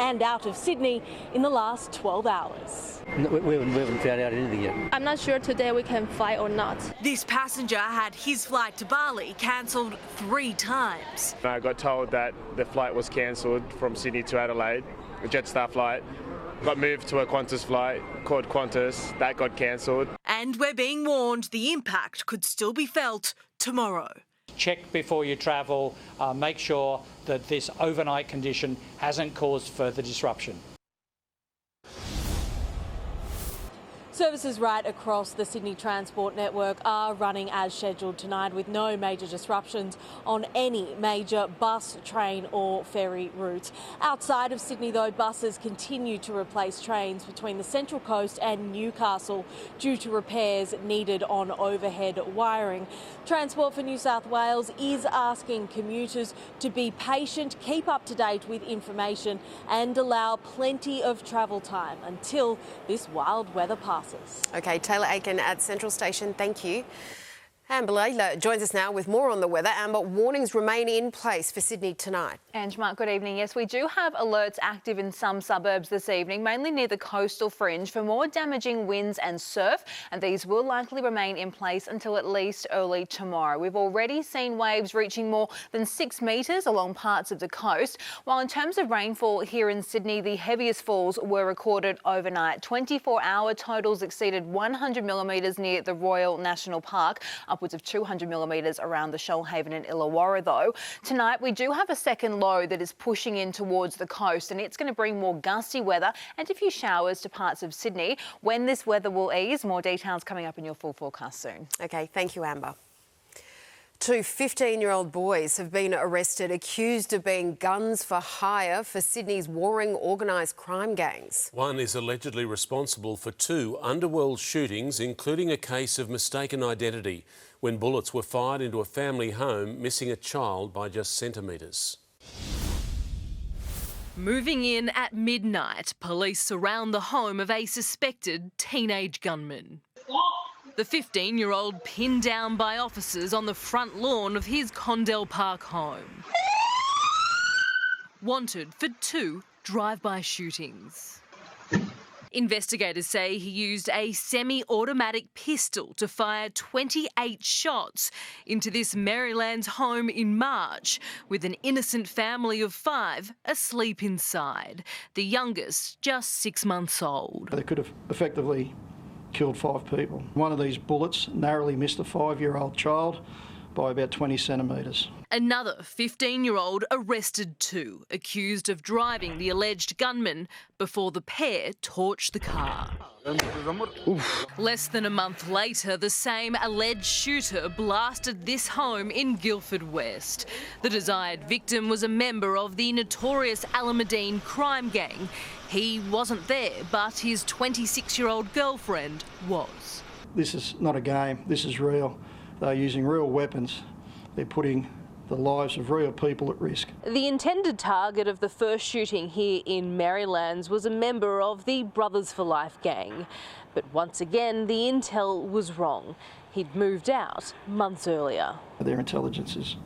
and out of Sydney in the last 12 hours. We haven't found out anything yet. I'm not sure today we can fly or not. This passenger had his flight to Bali cancelled 3 times. I got told that the flight was cancelled from Sydney to Adelaide, a Jetstar flight. Got moved to a Qantas flight called Qantas. That got cancelled. And we're being warned the impact could still be felt tomorrow. Check before you travel, make sure that this overnight condition hasn't caused further disruption. Services right across the Sydney Transport network are running as scheduled tonight with no major disruptions on any major bus, train or ferry routes. Outside of Sydney though, buses continue to replace trains between the Central Coast and Newcastle due to repairs needed on overhead wiring. Transport for New South Wales is asking commuters to be patient, keep up to date with information and allow plenty of travel time until this wild weather passes. OK, Taylor Aiken at Central Station, thank you. Amber Layla joins us now with more on the weather. Amber, warnings remain in place for Sydney tonight. Ange, Mark, good evening. Yes, we do have alerts active in some suburbs this evening, mainly near the coastal fringe, for more damaging winds and surf, and these will likely remain in place until at least early tomorrow. We've already seen waves reaching more than 6 metres along parts of the coast, while in terms of rainfall here in Sydney, the heaviest falls were recorded overnight. 24-hour totals exceeded 100 millimetres near the Royal National Park, upwards of 200 millimetres around the Shoalhaven and Illawarra though. Tonight we do have a second low that is pushing in towards the coast, and it's going to bring more gusty weather and a few showers to parts of Sydney. When this weather will ease, more details coming up in your full forecast soon. OK, thank you, Amber. 2 15-year-old boys have been arrested accused of being guns for hire for Sydney's warring organised crime gangs. One is allegedly responsible for 2 underworld shootings, including a case of mistaken identity when bullets were fired into a family home, missing a child by just centimetres. Moving in at midnight, police surround the home of a suspected teenage gunman. The 15-year-old pinned down by officers on the front lawn of his Condell Park home. Wanted for 2 drive-by shootings. Investigators say he used a semi-automatic pistol to fire 28 shots into this Maryland's home in March, with an innocent family of 5 asleep inside, the youngest just 6 months old. They could have effectively killed 5 people. One of these bullets narrowly missed a 5-year-old child by about 20 centimetres. Another 15-year-old arrested too, accused of driving the alleged gunman before the pair torched the car. Less than a month later, the same alleged shooter blasted this home in Guildford West. The desired victim was a member of the notorious Alameddine crime gang. He wasn't there, but his 26-year-old girlfriend was. This is not a game, this is real. They're using real weapons. They're putting the lives of real people at risk. The intended target of the first shooting here in Marylands was a member of the Brothers for Life gang. But once again, the intel was wrong. He'd moved out months earlier. Their intelligence is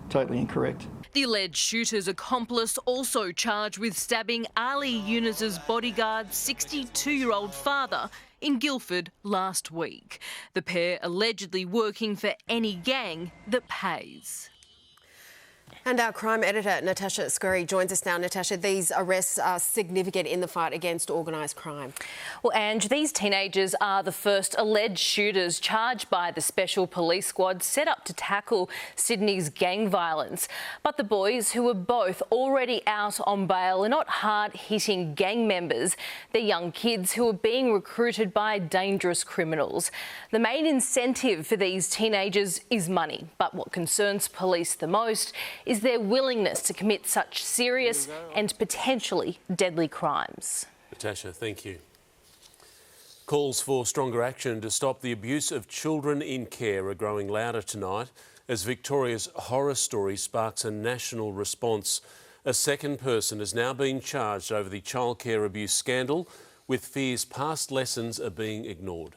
totally incorrect. The alleged shooter's accomplice also charged with stabbing Ali Yunus's bodyguard's 62-year-old father in Guildford last week. The pair allegedly working for any gang that pays. And our crime editor, Natasha Scurry, joins us now. Natasha, these arrests are significant in the fight against organised crime. Well, Ange, these teenagers are the first alleged shooters charged by the Special Police Squad set up to tackle Sydney's gang violence. But the boys, who were both already out on bail, are not hard-hitting gang members. They're young kids who are being recruited by dangerous criminals. The main incentive for these teenagers is money, but what concerns police the most is their willingness to commit such serious and potentially deadly crimes. Natasha, thank you. Calls for stronger action to stop the abuse of children in care are growing louder tonight as Victoria's horror story sparks a national response. A second person has now been charged over the childcare abuse scandal, with fears past lessons are being ignored.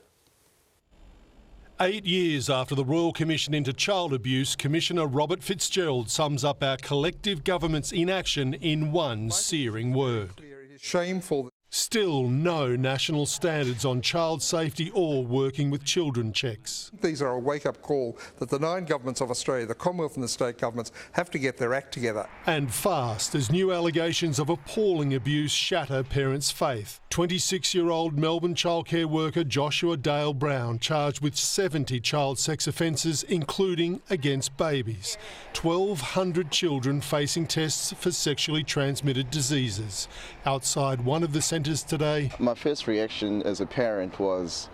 8 years after the Royal Commission into Child Abuse, Commissioner Robert Fitzgerald sums up our collective government's inaction in one searing word. is shameful. Still no national standards on child safety or working with children checks. These are a wake-up call that the 9 governments of Australia, the Commonwealth and the state governments, have to get their act together. And fast as new allegations of appalling abuse shatter parents' faith. 26-year-old Melbourne childcare worker Joshua Dale Brown charged with 70 child sex offences, including against babies. 1,200 children facing tests for sexually transmitted diseases. Outside one of the centres today. My first reaction as a parent was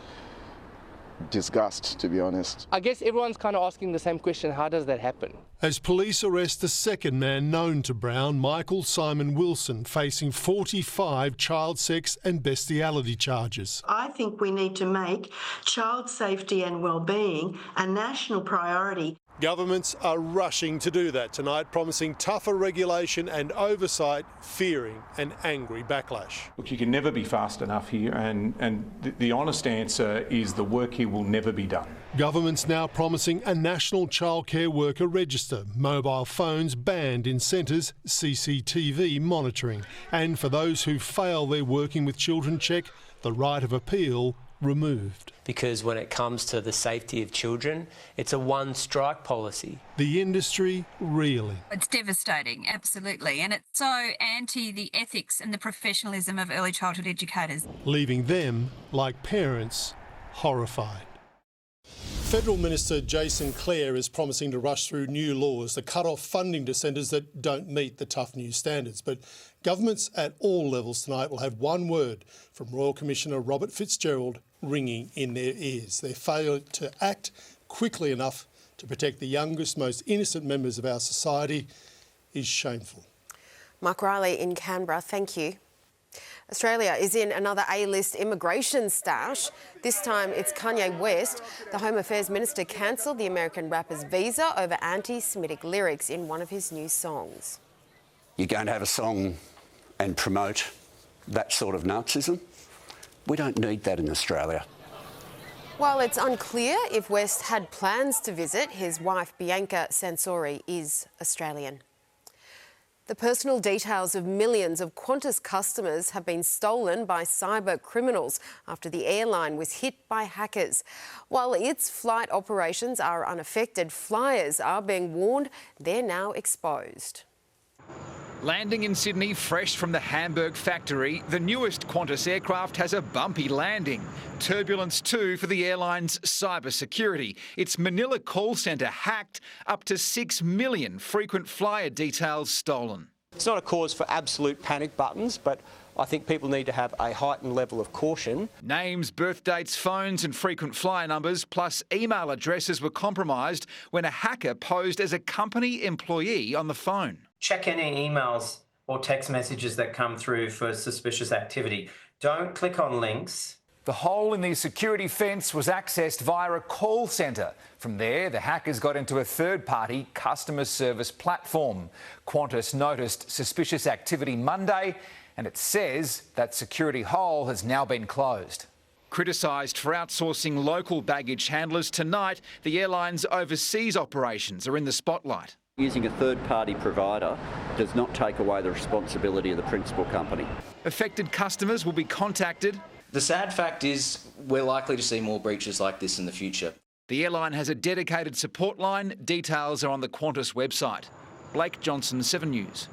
disgust, to be honest. I guess everyone's kind of asking the same question, how does that happen? As police arrest the second man known to Brown, Michael Simon Wilson, facing 45 child sex and bestiality charges. I think we need to make child safety and well-being a national priority. Governments are rushing to do that tonight, promising tougher regulation and oversight, fearing an angry backlash. Look, you can never be fast enough here, and the honest answer is the work here will never be done. Government's now promising a national childcare worker register, mobile phones banned in centres, CCTV monitoring, and for those who fail their working with children check, the right of appeal removed. Because when it comes to the safety of children, it's a one-strike policy. The industry reeling. It's devastating, absolutely, and it's so anti the ethics and the professionalism of early childhood educators. Leaving them, like parents, horrified. Federal Minister Jason Clare is promising to rush through new laws that cut off funding to centres that don't meet the tough new standards. But governments at all levels tonight will have one word from Royal Commissioner Robert Fitzgerald ringing in their ears. Their failure to act quickly enough to protect the youngest, most innocent members of our society is shameful. Mark Riley in Canberra, thank you. Australia is in another A-list immigration stash. This time it's Kanye West. The Home Affairs Minister cancelled the American rapper's visa over anti-Semitic lyrics in one of his new songs. You're going to have a song and promote that sort of Nazism? We don't need that in Australia. While it's unclear if West had plans to visit, his wife Bianca Sansori is Australian. The personal details of millions of Qantas customers have been stolen by cyber criminals after the airline was hit by hackers. While its flight operations are unaffected, flyers are being warned they're now exposed. Landing in Sydney fresh from the Hamburg factory, the newest Qantas aircraft has a bumpy landing. Turbulence too for the airline's cyber security. Its Manila call centre hacked, up to 6 million frequent flyer details stolen. It's not a cause for absolute panic buttons, but I think people need to have a heightened level of caution. Names, birth dates, phones and frequent flyer numbers, plus email addresses were compromised when a hacker posed as a company employee on the phone. Check any emails or text messages that come through for suspicious activity. Don't click on links. The hole in the security fence was accessed via a call centre. From there, the hackers got into a third-party customer service platform. Qantas noticed suspicious activity Monday, and it says that security hole has now been closed. Criticised for outsourcing local baggage handlers, tonight the airline's overseas operations are in the spotlight. Using a third-party provider does not take away the responsibility of the principal company. Affected customers will be contacted. The sad fact is we're likely to see more breaches like this in the future. The airline has a dedicated support line. Details are on the Qantas website. Blake Johnson, 7 News.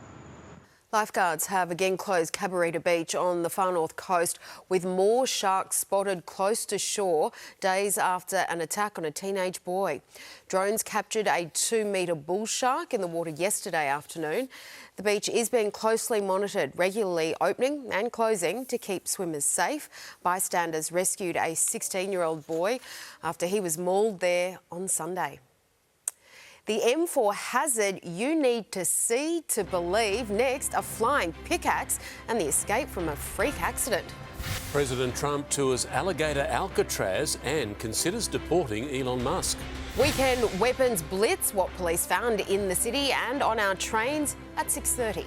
Lifeguards have again closed Cabarita Beach on the far north coast with more sharks spotted close to shore days after an attack on a teenage boy. Drones captured a 2-metre bull shark in the water yesterday afternoon. The beach is being closely monitored, regularly opening and closing to keep swimmers safe. Bystanders rescued a 16-year-old boy after he was mauled there on Sunday. The M4 hazard you need to see to believe. Next, a flying pickaxe and the escape from a freak accident. President Trump tours alligator Alcatraz and considers deporting Elon Musk. Weekend weapons blitz, what police found in the city and on our trains at 6:30.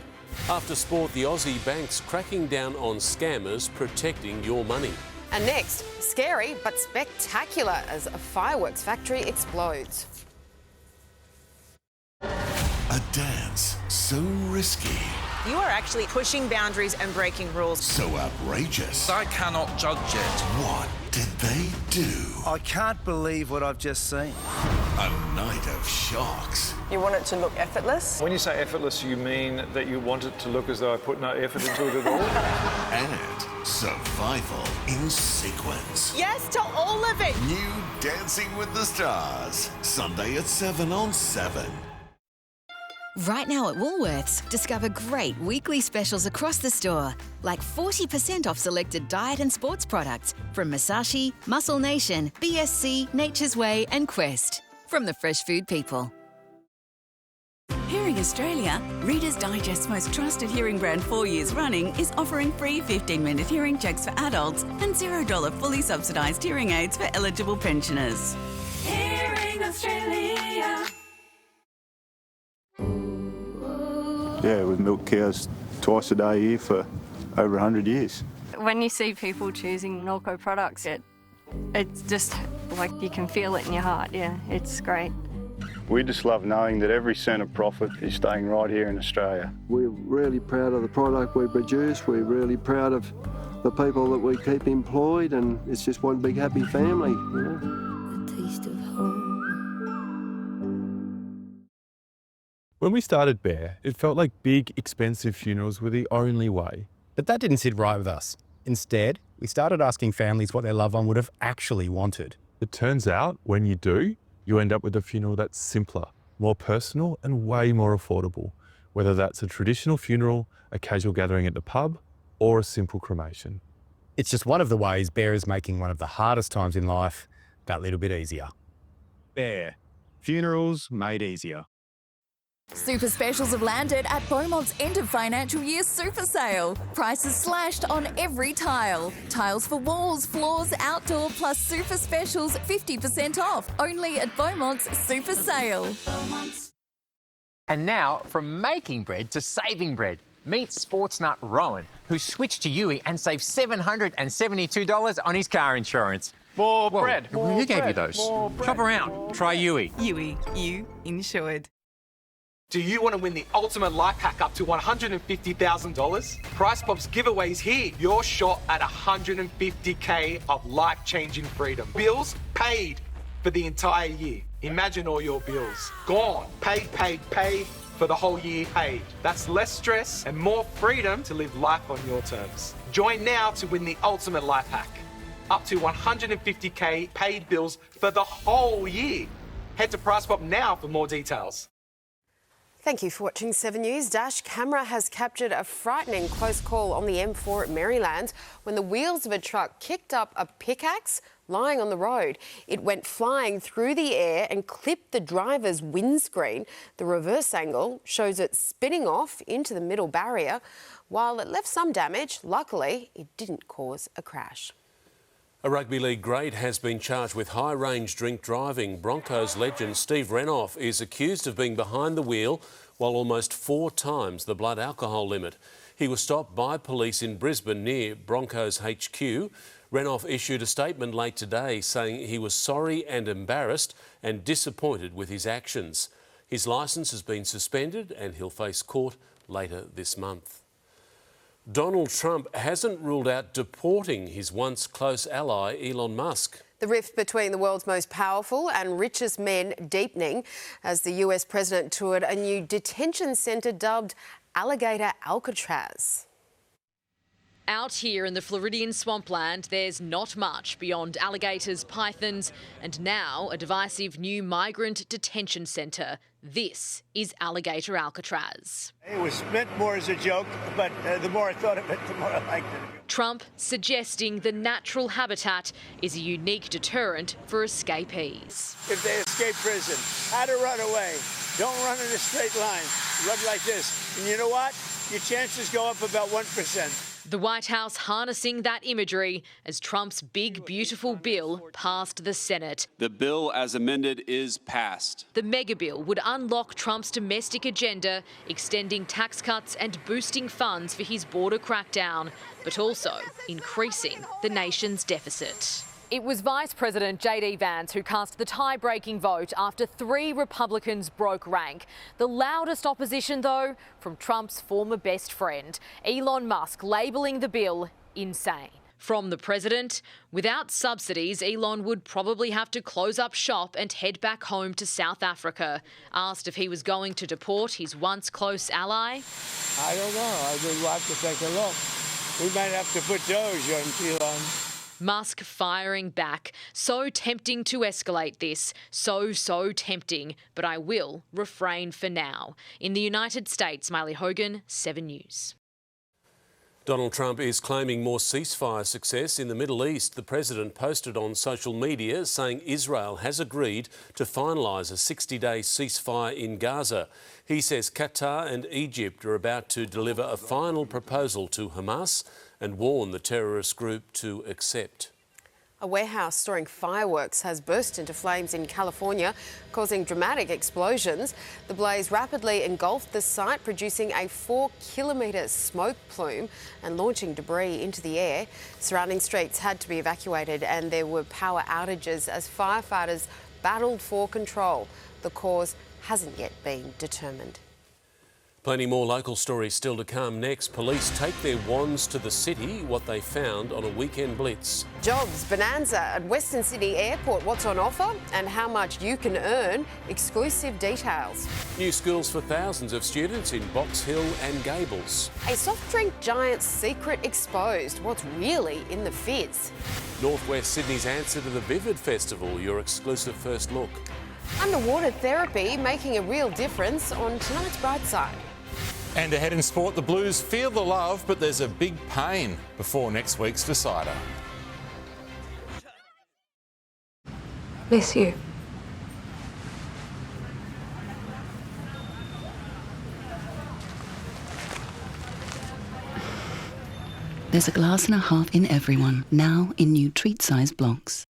After sport, the Aussie banks cracking down on scammers protecting your money. And next, scary but spectacular as a fireworks factory explodes. A dance so risky, You are actually pushing boundaries and breaking rules. So outrageous. I cannot judge it. What did they do? I can't believe what I've just seen. A night of shocks. You want it to look effortless? When you say effortless, you mean that you want it to look as though I put no effort into it at all? And survival in sequence. Yes to all of it. New Dancing with the Stars. Sunday at 7 on 7. Right now at Woolworths, discover great weekly specials across the store, like 40% off selected diet and sports products from Musashi, Muscle Nation, BSC, Nature's Way and Quest. From the fresh food people. Hearing Australia, Reader's Digest's most trusted hearing brand 4 years running, is offering free 15-minute hearing checks for adults and $0 fully subsidised hearing aids for eligible pensioners. Hearing Australia. Yeah, we've milked cows twice a day here for over 100 years. When you see people choosing Norco products, it's just like you can feel it in your heart. Yeah, it's great. We just love knowing that every cent of profit is staying right here in Australia. We're really proud of the product we produce. We're really proud of the people that we keep employed, and it's just one big happy family, you know. The taste of home. When we started Bear, it felt like big, expensive funerals were the only way. But that didn't sit right with us. Instead, we started asking families what their loved one would have actually wanted. It turns out, when you do, you end up with a funeral that's simpler, more personal and way more affordable, whether that's a traditional funeral, a casual gathering at the pub, or a simple cremation. It's just one of the ways Bear is making one of the hardest times in life that little bit easier. Bear. Funerals made easier. Super specials have landed at Beaumont's end of financial year super sale. Prices slashed on every tile. Tiles for walls, floors, outdoor, plus super specials 50% off. Only at Beaumont's super sale. And now, from making bread to saving bread, meet sports nut Rowan, who switched to Yui and saved $772 on his car insurance. More bread. Who gave you those? Shop around. Try Yui. Yui, you insured. Do you want to win the ultimate life hack up to $150,000? Price Pop's giveaways here. Your shot at $150K of life-changing freedom. Bills paid for the entire year. Imagine all your bills gone. Paid for the whole year paid. That's less stress and more freedom to live life on your terms. Join now to win the ultimate life hack. Up to $150K paid bills for the whole year. Head to Price Pop now for more details. Thank you for watching 7 News. Dash camera has captured a frightening close call on the M4 at Maryland when the wheels of a truck kicked up a pickaxe lying on the road. It went flying through the air and clipped the driver's windscreen. The reverse angle shows it spinning off into the middle barrier. While it left some damage, luckily it didn't cause a crash. A rugby league great has been charged with high-range drink driving. Broncos legend Steve Renouf is accused of being behind the wheel while almost 4 times the blood alcohol limit. He was stopped by police in Brisbane near Broncos HQ. Renouf issued a statement late today saying he was sorry and embarrassed and disappointed with his actions. His licence has been suspended and he'll face court later this month. Donald Trump hasn't ruled out deporting his once close ally Elon Musk. The rift between the world's most powerful and richest men deepening as the US president toured a new detention centre dubbed Alligator Alcatraz. Out here in the Floridian swampland, there's not much beyond alligators, pythons, and now a divisive new migrant detention centre. This is Alligator Alcatraz. It was meant more as a joke, but the more I thought of it, the more I liked it. Trump suggesting the natural habitat is a unique deterrent for escapees. If they escape prison, how to run away. Don't run in a straight line. Run like this. And you know what? Your chances go up about 1%. The White House harnessing that imagery as Trump's big, beautiful bill passed the Senate. The bill, as amended, is passed. The mega bill would unlock Trump's domestic agenda, extending tax cuts and boosting funds for his border crackdown, but also increasing the nation's deficit. It was Vice President J.D. Vance who cast the tie-breaking vote after 3 Republicans broke rank. The loudest opposition, though, from Trump's former best friend, Elon Musk, labelling the bill insane. From the president, without subsidies, Elon would probably have to close up shop and head back home to South Africa. Asked if he was going to deport his once close ally. I don't know. I would like to take a look. We might have to put Doge on Elon. Musk firing back. So tempting to escalate this. So tempting. But I will refrain for now. In the United States, Miley Hogan, 7 News. Donald Trump is claiming more ceasefire success in the Middle East. The president posted on social media saying Israel has agreed to finalise a 60-day ceasefire in Gaza. He says Qatar and Egypt are about to deliver a final proposal to Hamas and warn the terrorist group to accept. A warehouse storing fireworks has burst into flames in California, causing dramatic explosions. The blaze rapidly engulfed the site, producing a 4-kilometre smoke plume and launching debris into the air. Surrounding streets had to be evacuated and there were power outages as firefighters battled for control. The cause hasn't yet been determined. Plenty more local stories still to come next. Police take their wands to the city, what they found on a weekend blitz. Jobs bonanza at Western Sydney Airport. What's on offer and how much you can earn. Exclusive details. New schools for thousands of students in Box Hill and Gables. A soft drink giant's secret exposed. What's really in the fizz? Northwest Sydney's answer to the Vivid Festival, your exclusive first look. Underwater therapy making a real difference on tonight's Brightside. And ahead in sport, the Blues feel the love, but there's a big pain before next week's decider. Miss you. There's a glass and a half in everyone, now in new treat-sized blocks.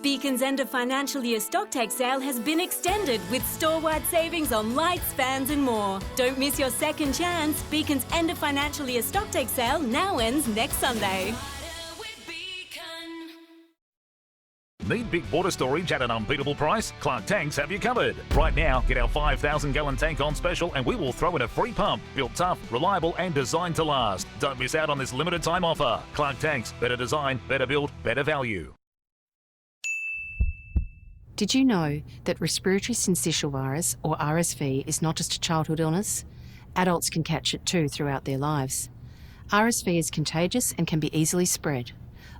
Beacon's end of financial year stocktake sale has been extended with store-wide savings on lights, fans and more. Don't miss your second chance. Beacon's end of financial year stocktake sale now ends next Sunday. Need big water storage at an unbeatable price? Clark Tanks have you covered. Right now, get our 5,000-gallon tank on special and we will throw in a free pump. Built tough, reliable and designed to last. Don't miss out on this limited time offer. Clark Tanks, better design, better build, better value. Did you know that respiratory syncytial virus, or RSV, is not just a childhood illness? Adults can catch it too throughout their lives. RSV is contagious and can be easily spread.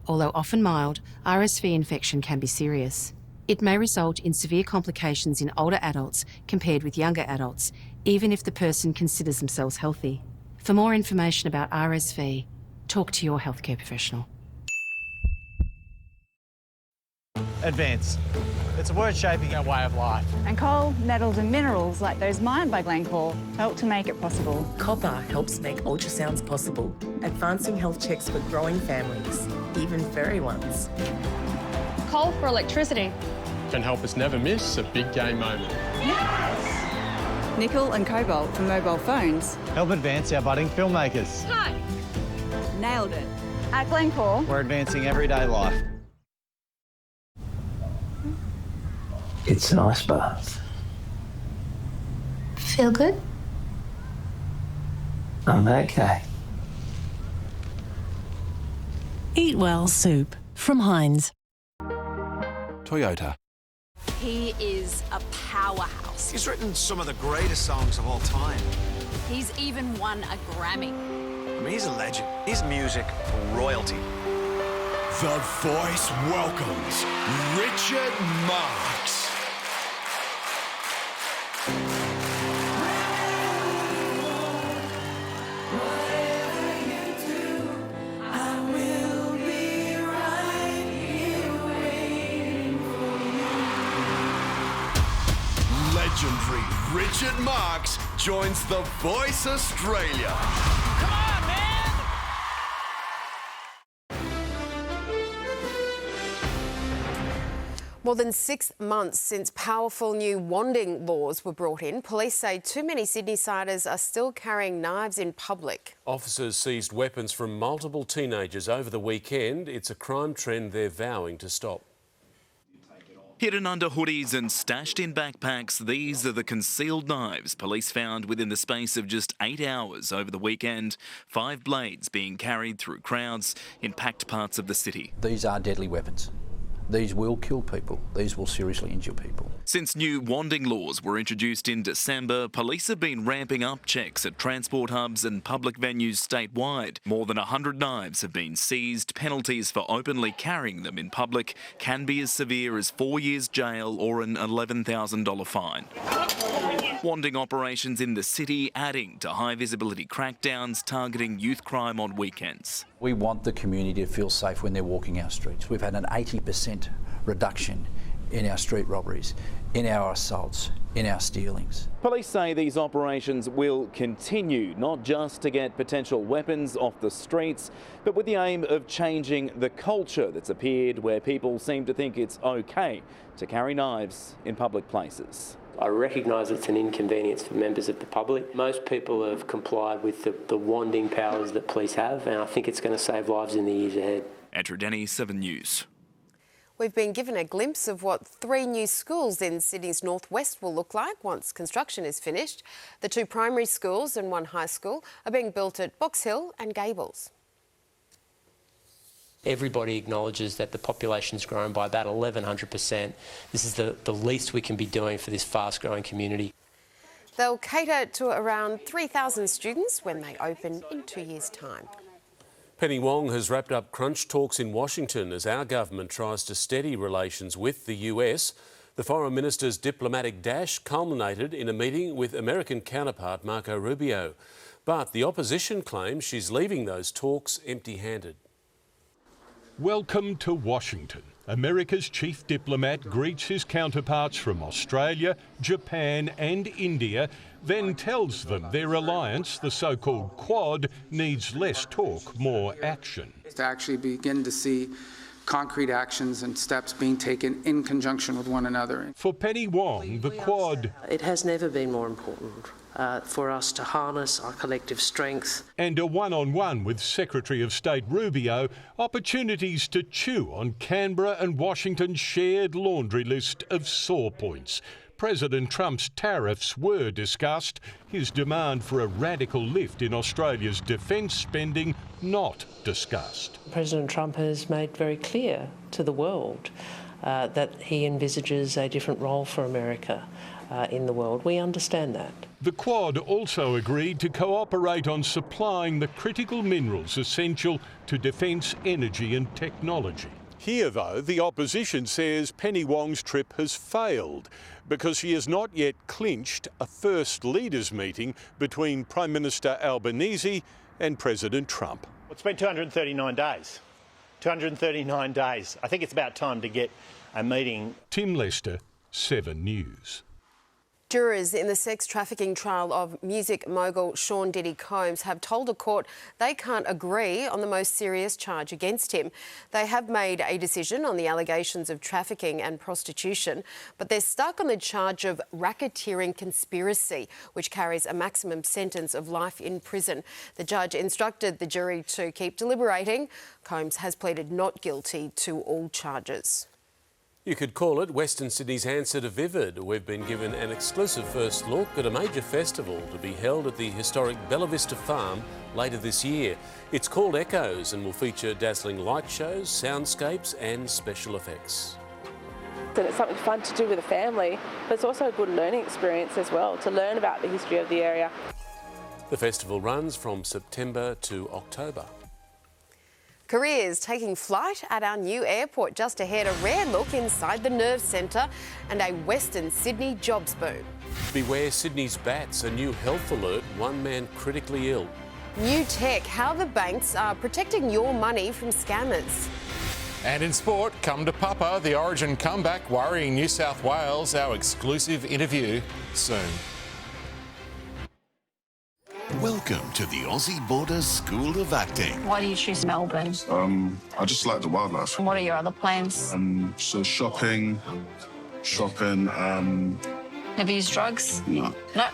Although often mild, RSV infection can be serious. It may result in severe complications in older adults compared with younger adults, even if the person considers themselves healthy. For more information about RSV, talk to your healthcare professional. Advance. It's a word shaping our way of life. And coal, metals and minerals like those mined by Glencore help to make it possible. Copper helps make ultrasounds possible, advancing health checks for growing families, even furry ones. Coal for electricity. Can help us never miss a big game moment. Yes! Nickel and cobalt for mobile phones. Help advance our budding filmmakers. Hi! Nailed it. At Glencore, we're advancing everyday life. It's an ice bath. Feel good? I'm okay. Eat Well soup from Heinz. Toyota. He is a powerhouse. He's written some of the greatest songs of all time. He's even won a Grammy. I mean, he's a legend. He's music royalty. The Voice welcomes Richard Marx. Legendary Richard Marx joins The Voice Australia. Come on, man! More than 6 months since powerful new wanding laws were brought in, police say too many Sydney-siders are still carrying knives in public. Officers seized weapons from multiple teenagers over the weekend. It's a crime trend they're vowing to stop. Hidden under hoodies and stashed in backpacks, these are the concealed knives police found within the space of just 8 hours over the weekend. 5 blades being carried through crowds in packed parts of the city. These are deadly weapons. These will kill people. These will seriously injure people. Since new wanding laws were introduced in December, police have been ramping up checks at transport hubs and public venues statewide. More than 100 knives have been seized. Penalties for openly carrying them in public can be as severe as 4 years jail or an $11,000 fine. Wanding operations in the city adding to high-visibility crackdowns targeting youth crime on weekends. We want the community to feel safe when they're walking our streets. We've had an 80% reduction in our street robberies, in our assaults, in our stealings. Police say these operations will continue, not just to get potential weapons off the streets, but with the aim of changing the culture that's appeared where people seem to think it's okay to carry knives in public places. I recognise it's an inconvenience for members of the public. Most people have complied with the wanding powers that police have, and I think it's going to save lives in the years ahead. Andrew Denny, 7 News. We've been given a glimpse of what 3 new schools in Sydney's northwest will look like once construction is finished. The 2 primary schools and 1 high school are being built at Box Hill and Gables. Everybody acknowledges that the population's grown by about 1,100%. This is the least we can be doing for this fast-growing community. They'll cater to around 3,000 students when they open in 2 years' time. Penny Wong has wrapped up crunch talks in Washington as our government tries to steady relations with the US. The Foreign Minister's diplomatic dash culminated in a meeting with American counterpart Marco Rubio. But the opposition claims she's leaving those talks empty-handed. Welcome to Washington. America's chief diplomat greets his counterparts from Australia, Japan and India, then tells them their alliance, the so-called Quad, needs less talk, more action. To actually begin to see concrete actions and steps being taken in conjunction with one another. For Penny Wong, the Quad... It has never been more important for us to harness our collective strength. And a one-on-one with Secretary of State Rubio, opportunities to chew on Canberra and Washington's shared laundry list of sore points. President Trump's tariffs were discussed, his demand for a radical lift in Australia's defence spending not discussed. President Trump has made very clear to the world that he envisages a different role for America in the world. We understand that. The Quad also agreed to cooperate on supplying the critical minerals essential to defence, energy and technology. Here, though, the opposition says Penny Wong's trip has failed because she has not yet clinched a first leaders meeting between Prime Minister Albanese and President Trump. It's been 239 days. 239 days. I think it's about time to get a meeting. Tim Lester, 7 News. Jurors in the sex trafficking trial of music mogul Sean Diddy Combs have told a court they can't agree on the most serious charge against him. They have made a decision on the allegations of trafficking and prostitution, but they're stuck on the charge of racketeering conspiracy, which carries a maximum sentence of life in prison. The judge instructed the jury to keep deliberating. Combs has pleaded not guilty to all charges. You could call it Western Sydney's answer to Vivid. We've been given an exclusive first look at a major festival to be held at the historic Bella Vista Farm later this year. It's called Echoes and will feature dazzling light shows, soundscapes and special effects. And it's something fun to do with a family, but it's also a good learning experience as well, to learn about the history of the area. The festival runs from September to October. Careers taking flight at our new airport. Just ahead, a rare look inside the Nerve Centre and a Western Sydney jobs boom. Beware Sydney's bats, a new health alert, 1 man critically ill. New tech, how the banks are protecting your money from scammers. And in sport, come to Papa, the Origin comeback worrying New South Wales. Our exclusive interview soon. Welcome to the Aussie Border School of Acting. Why do you choose Melbourne? I just like the wildlife. What are your other plans? So shopping. Have you used drugs? No. No.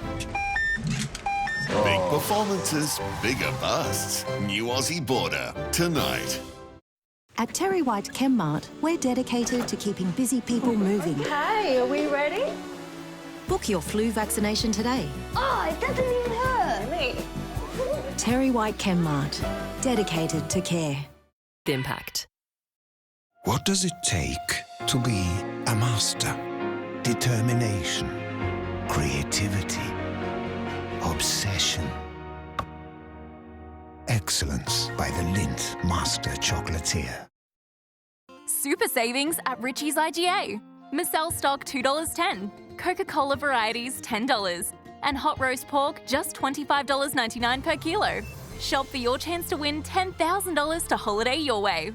Big performances, bigger busts. New Aussie Border, tonight. At Terry White ChemMart, we're dedicated to keeping busy people moving. Okay, are we ready? Book your flu vaccination today. Oh, it doesn't even hurt me. Terry White ChemMart, dedicated to care. Impact. What does it take to be a master? Determination, creativity, obsession. Excellence by the Lindt Master Chocolatier. Super savings at Richie's IGA. Micelle stock $2.10. Coca-Cola varieties $10. And hot roast pork just $25.99 per kilo. Shop for your chance to win $10,000 to holiday your way.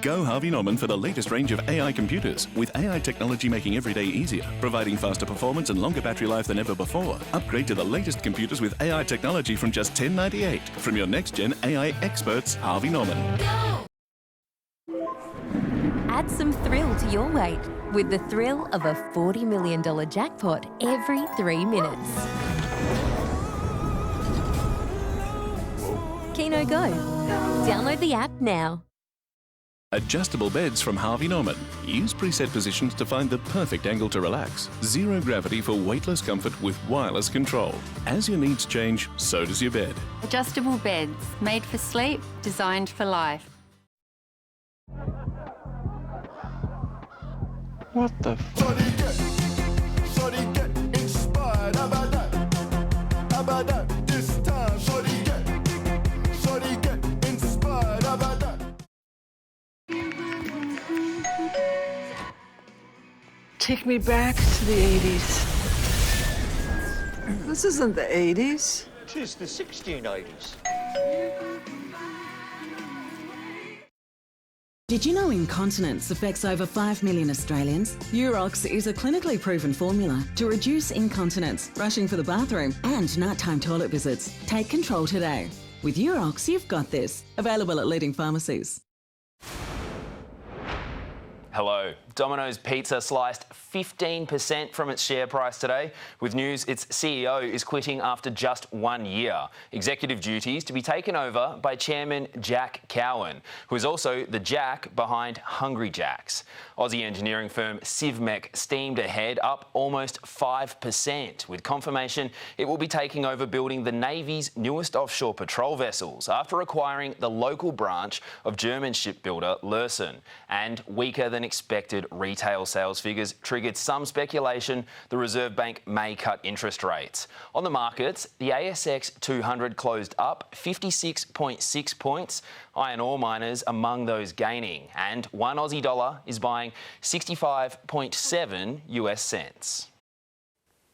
Go Harvey Norman for the latest range of AI computers, with AI technology making every day easier, providing faster performance and longer battery life than ever before. Upgrade to the latest computers with AI technology from just $10.98 from your next-gen AI experts, Harvey Norman. Add some thrill to your wait with the thrill of a $40 million jackpot every 3 minutes. Keno Go. Download the app now. Adjustable beds from Harvey Norman. Use preset positions to find the perfect angle to relax. Zero gravity for weightless comfort with wireless control. As your needs change, so does your bed. Adjustable beds, made for sleep, designed for life. What the Take me back to the 80s. This isn't the 80s. It is the 1680s. Did you know incontinence affects over 5 million Australians? Urox is a clinically proven formula to reduce incontinence, rushing for the bathroom and nighttime toilet visits. Take control today. With Urox, you've got this. Available at leading pharmacies. Hello. Domino's Pizza sliced 15% from its share price today, with news its CEO is quitting after just 1 year. Executive duties to be taken over by Chairman Jack Cowan, who is also the Jack behind Hungry Jack's. Aussie engineering firm Civmec steamed ahead, up almost 5%, with confirmation it will be taking over building the Navy's newest offshore patrol vessels after acquiring the local branch of German shipbuilder Lürsen. And weaker than expected retail sales figures triggered some speculation the Reserve Bank may cut interest rates. On the markets, the ASX 200 closed up 56.6 points, iron ore miners among those gaining, and one Aussie dollar is buying 65.7 US cents.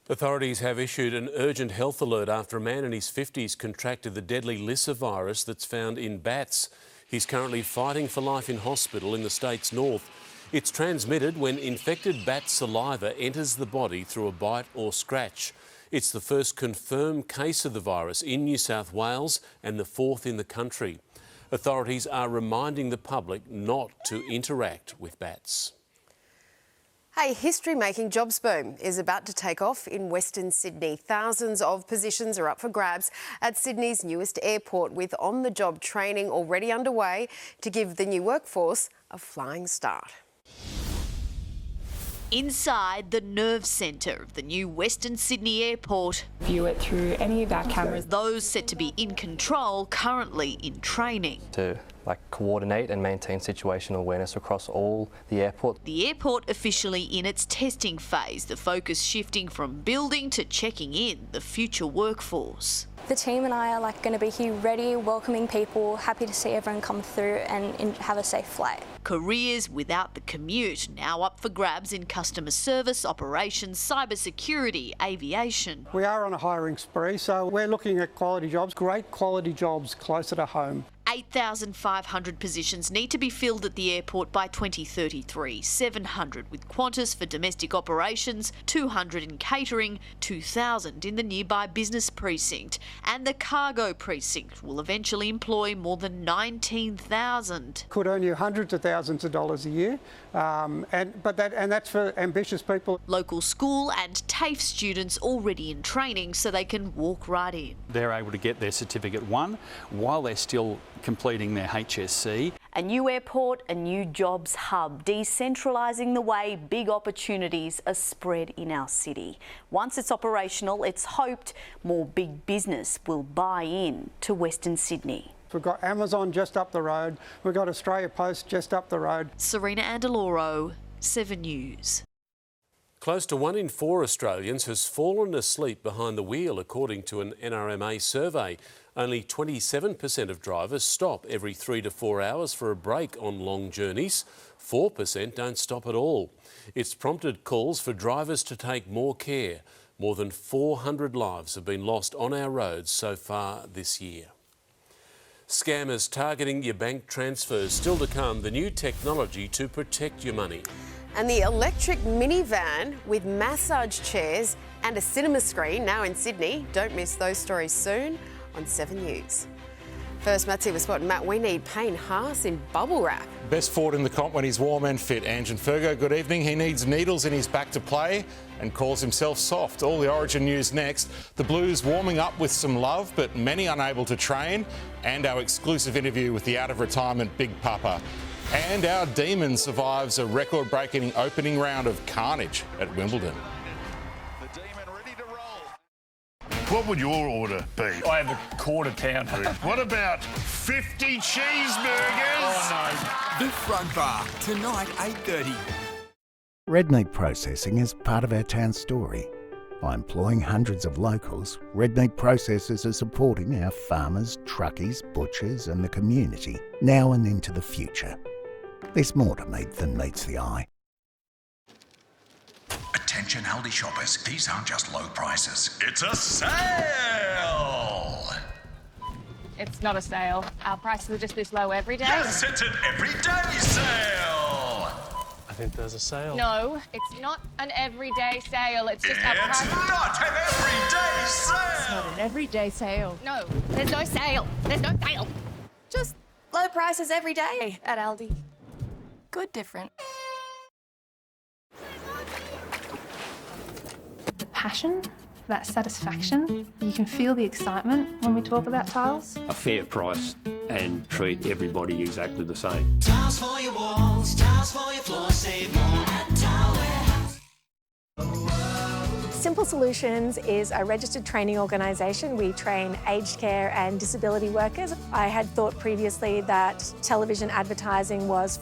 Authorities have issued an urgent health alert after a man in his 50s contracted the deadly Lissa virus that's found in bats. He's currently fighting for life in hospital in the state's north. It's transmitted when infected bat saliva enters the body through a bite or scratch. It's the first confirmed case of the virus in New South Wales and the fourth in the country. Authorities are reminding the public not to interact with bats. A history-making jobs boom is about to take off in Western Sydney. Thousands of positions are up for grabs at Sydney's newest airport, with on-the-job training already underway to give the new workforce a flying start. Inside the nerve centre of the new Western Sydney airport. View it through any of our cameras. Those set to be in control currently in training. To coordinate and maintain situational awareness across all the airport. The airport officially in its testing phase, the focus shifting from building to checking in the future workforce. The team and I are going to be here ready, welcoming people, happy to see everyone come through and have a safe flight. Careers without the commute now up for grabs in customer service, operations, cybersecurity, aviation. We are on a hiring spree, so we're looking at quality jobs, great quality jobs closer to home. 8,500 positions need to be filled at the airport by 2033, 700 with Qantas for domestic operations, 200 in catering, 2,000 in the nearby business precinct, and the cargo precinct will eventually employ more than 19,000. Could earn you hundreds of thousands of dollars a year, and that's for ambitious people. Local school and TAFE students already in training so they can walk right in. They're able to get their Certificate 1 while they're still completing their HSC. A new airport, a new jobs hub, decentralising the way big opportunities are spread in our city. Once it's operational, it's hoped more big business will buy in to Western Sydney. We've got Amazon just up the road. We've got Australia Post just up the road. Serena Andaloro, 7 News. Close to 1 in 4 Australians has fallen asleep behind the wheel, according to an NRMA survey. Only 27% of drivers stop every 3 to 4 hours for a break on long journeys. 4% don't stop at all. It's prompted calls for drivers to take more care. More than 400 lives have been lost on our roads so far this year. Scammers targeting your bank transfers. Still to come, the new technology to protect your money. And the electric minivan with massage chairs and a cinema screen now in Sydney. Don't miss those stories soon on 7 News. First, Matsy was spotting Matt. We need Payne Haas in bubble wrap. Best forward in the comp when he's warm and fit. Ange and Fergo, good evening. He needs needles in his back to play and calls himself soft. All the Origin news next. The Blues warming up with some love, but many unable to train. And our exclusive interview with the out-of-retirement Big Papa. And our Demon survives a record-breaking opening round of carnage at Wimbledon. What would your order be? I have a quarter pounder. What about 50 cheeseburgers? Oh The Front Bar, tonight 8:30. Red Meat Processing is part of our town's story. By employing hundreds of locals, Red Meat Processors are supporting our farmers, truckies, butchers and the community now and into the future. There's more to meat than meets the eye. Attention Aldi shoppers, these aren't just low prices. It's a sale! It's not a sale. Our prices are just this low every day. Yes, it's an everyday sale! I think there's a sale. No, it's not an everyday sale. It's just our price. It's not an everyday sale! It's not an everyday sale. No, there's no sale. There's no sale. Just low prices every day at Aldi. Good different. The passion, that satisfaction, you can feel the excitement when we talk about tiles. A fair price and treat everybody exactly the same. Tiles for your walls, tiles for your floor, save more at Tile Warehouse. Simple Solutions is a registered training organisation. We train aged care and disability workers. I had thought previously that television advertising was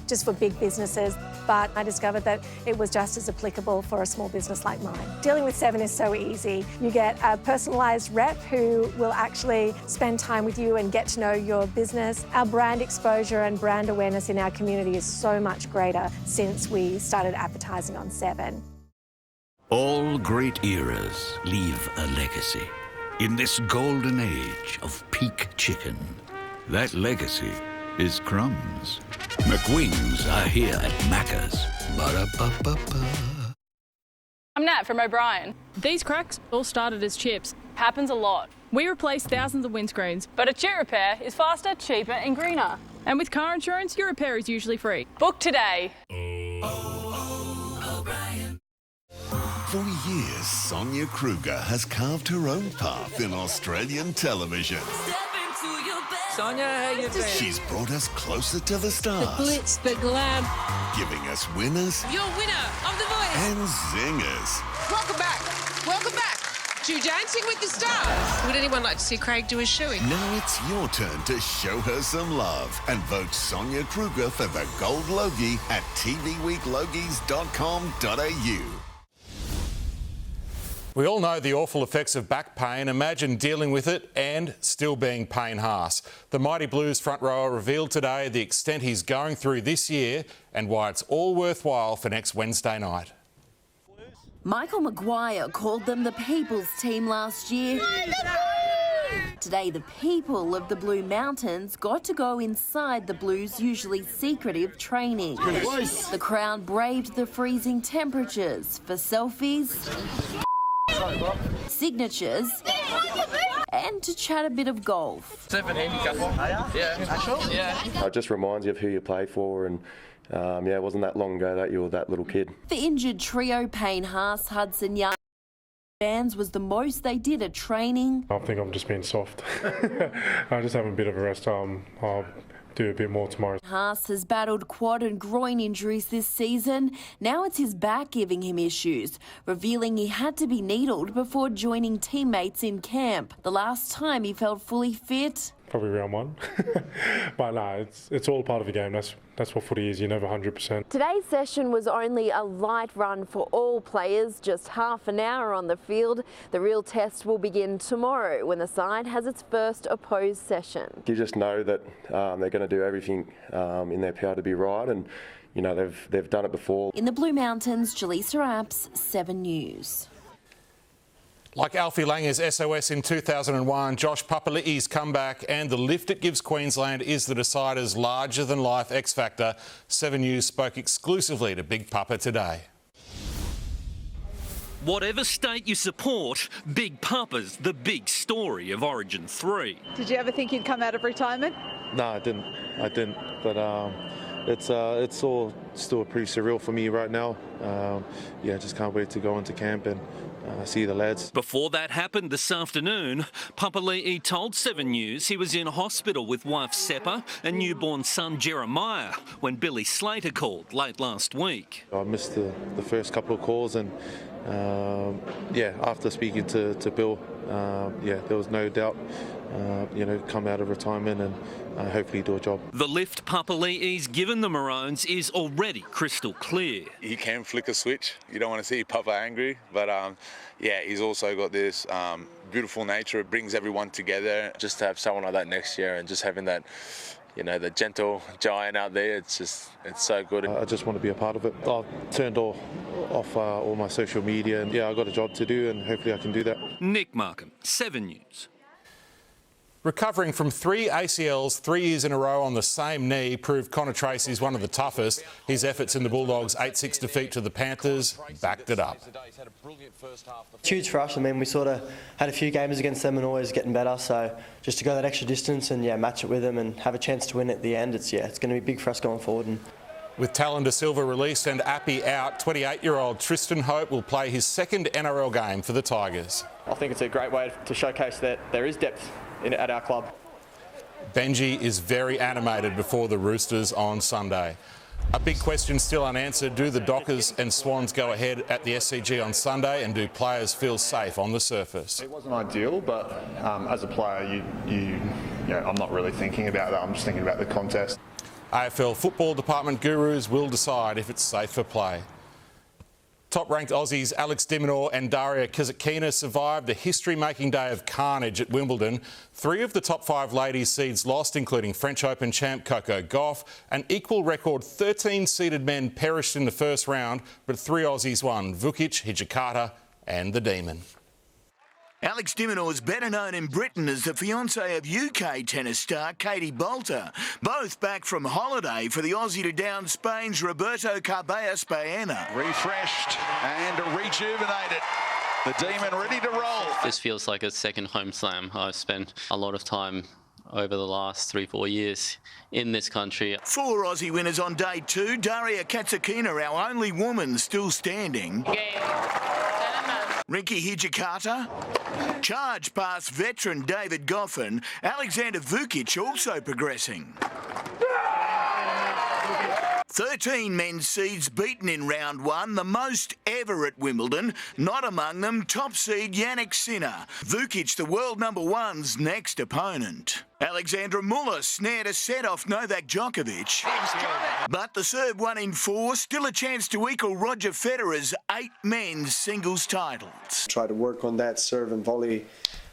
just for big businesses, but I discovered that it was just as applicable for a small business like mine. Dealing with Seven is so easy. You get a personalised rep who will actually spend time with you and get to know your business. Our brand exposure and brand awareness in our community is so much greater since we started advertising on Seven. All great eras leave a legacy. In this golden age of peak chicken, that legacy is crumbs. McWings are here at Macca's. Ba-da-ba-ba-ba. I'm Nat from O'Brien. These cracks all started as chips. Happens a lot. We replace thousands of windscreens, but a chip repair is faster, cheaper and greener. And with car insurance, your repair is usually free. Book today. For years, Sonia Kruger has carved her own path in Australian television. Sonia, how you doing? She's brought us closer to the stars. The glitz, the glam. Giving us winners. You're winner of The Voice. And zingers. Welcome back. Welcome back to Dancing with the Stars. Would anyone like to see Craig do a showing? Now it's your turn to show her some love and vote Sonia Kruger for the Gold Logie at tvweeklogies.com.au. We all know the awful effects of back pain. Imagine dealing with it and still being Payne Haas. The Mighty Blues front rower revealed today the extent he's going through this year and why it's all worthwhile for next Wednesday night. Michael Maguire called them the people's team last year. Today, the people of the Blue Mountains got to go inside the Blues' usually secretive training. The crowd braved the freezing temperatures for selfies, signatures, and to chat a bit of golf. 7 Newcastle. Yeah. It just reminds you of who you play for, and it wasn't that long ago that you were that little kid. The injured trio, Payne Haas, Hudson Young, Bands was the most they did at training. I think I'm just being soft. I just have a bit of a rest. I'll do a bit more tomorrow. Haas has battled quad and groin injuries this season. Now it's his back giving him issues, revealing he had to be needled before joining teammates in camp. The last time he felt fully fit, probably round 1. But no, it's all part of the game. That's what footy is. You're never 100%. Today's session was only a light run for all players, just half an hour on the field. The real test will begin tomorrow when the side has its first opposed session. You just know that they're going to do everything in their power to be right, and they've done it before. In the Blue Mountains, Jaleesa Apps, 7 News. Like Alfie Langer's SOS in 2001, Josh Papali'i's comeback and the lift it gives Queensland is the decider's larger-than-life X-Factor. 7 News spoke exclusively to Big Papa today. Whatever state you support, Big Papa's the big story of Origin 3. Did you ever think you'd come out of retirement? No, I didn't. But it's all still pretty surreal for me right now. Just can't wait to go into camp and see the lads. Before that happened this afternoon, Papali'i told 7 News he was in hospital with wife Seppa and newborn son Jeremiah when Billy Slater called late last week. I missed the first couple of calls, and after speaking to Bill, there was no doubt, come out of retirement and hopefully do a job. The lift Papali'i's given the Maroons is already crystal clear. He can flick a switch. You don't want to see Papa angry, but he's also got this beautiful nature. It brings everyone together. Just to have someone like that next year and just having that, the gentle giant out there, it's so good. I just want to be a part of it. I've turned off all my social media, and I've got a job to do, and hopefully I can do that. Nick Markham, 7 News. Recovering from 3 ACLs 3 years in a row on the same knee proved Connor Tracy's one of the toughest. His efforts in the Bulldogs' 8-6 defeat to the Panthers backed it up. It's huge for us. I mean, we sort of had a few games against them and always getting better. So just to go that extra distance and match it with them and have a chance to win at the end, it's going to be big for us going forward. And with Talon Da Silva released and Appy out, 28-year-old Tristan Hope will play his second NRL game for the Tigers. I think it's a great way to showcase that there is depth at our club. Benji is very animated before the Roosters on Sunday. A big question still unanswered: do the Dockers and Swans go ahead at the SCG on Sunday, and do players feel safe on the surface? It wasn't ideal, but as a player, I'm not really thinking about that. I'm just thinking about the contest. AFL Football Department gurus will decide if it's safe for play. Top-ranked Aussies Alex de Minaur and Daria Kasatkina survived a history-making day of carnage at Wimbledon. 3 of the top 5 ladies' seeds lost, including French Open champ Coco Gauff. An equal record 13-seeded men perished in the first round, but 3 Aussies won: Vukic, Hijikata and the Demon. Alex de Minaur is better known in Britain as the fiancé of UK tennis star Katie Bolter, both back from holiday for the Aussie to down Spain's Roberto Carballes Baena. Refreshed and rejuvenated. The Demon ready to roll. This feels like a second home slam. I've spent a lot of time over the last 3-4 years in this country. 4 Aussie winners on day 2. Daria Kasatkina, our only woman still standing. Rinky Hijikata, charge past veteran David Goffin. Alexander Vukic also progressing. 13 men's seeds beaten in round 1, the most ever at Wimbledon. Not among them top seed Yannick Sinner. Vukic, the world #1's next opponent. Alexandra Muller snared a set off Novak Djokovic. But the Serb won in 4, still a chance to equal Roger Federer's 8 men's singles titles. Try to work on that serve and volley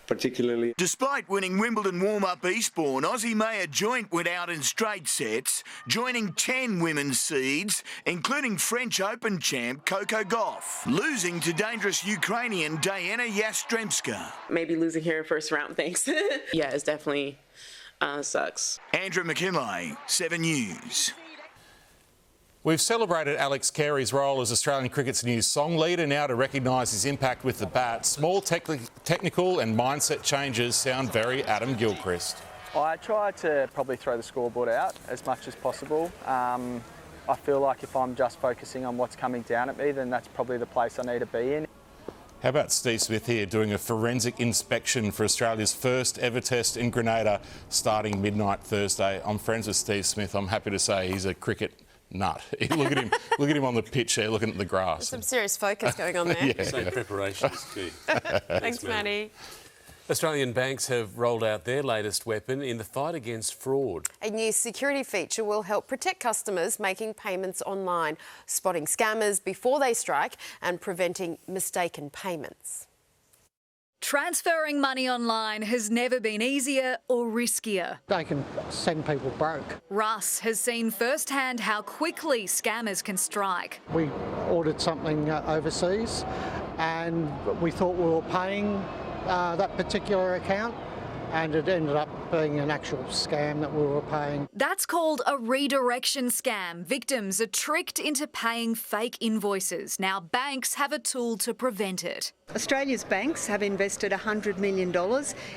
particularly. Despite winning Wimbledon warm-up Eastbourne, Aussie Maya Joint went out in straight sets, joining 10 women's seeds, including French Open champ Coco Gauff, losing to dangerous Ukrainian Diana Yastremska. Maybe losing here in first round, thanks. Yeah, it's definitely sucks. Andrew McKinlay, 7 News. We've celebrated Alex Carey's role as Australian cricket's new song leader. Now to recognise his impact with the bat, small technical and mindset changes sound very Adam Gilchrist. I try to probably throw the scoreboard out as much as possible. I feel like if I'm just focusing on what's coming down at me, then that's probably the place I need to be in. How about Steve Smith here doing a forensic inspection for Australia's first ever test in Grenada starting midnight Thursday? I'm friends with Steve Smith. I'm happy to say he's a cricket nut. Look at him on the pitch there, looking at the grass. There's some serious focus going on there. Yeah. Same preparations too. Thanks, Maddie. Australian banks have rolled out their latest weapon in the fight against fraud. A new security feature will help protect customers making payments online, spotting scammers before they strike and preventing mistaken payments. Transferring money online has never been easier or riskier. They can send people broke. Russ has seen firsthand how quickly scammers can strike. We ordered something overseas and we thought we were paying that particular account, and it ended up being an actual scam that we were paying. That's called a redirection scam. Victims are tricked into paying fake invoices. Now banks have a tool to prevent it. Australia's banks have invested $100 million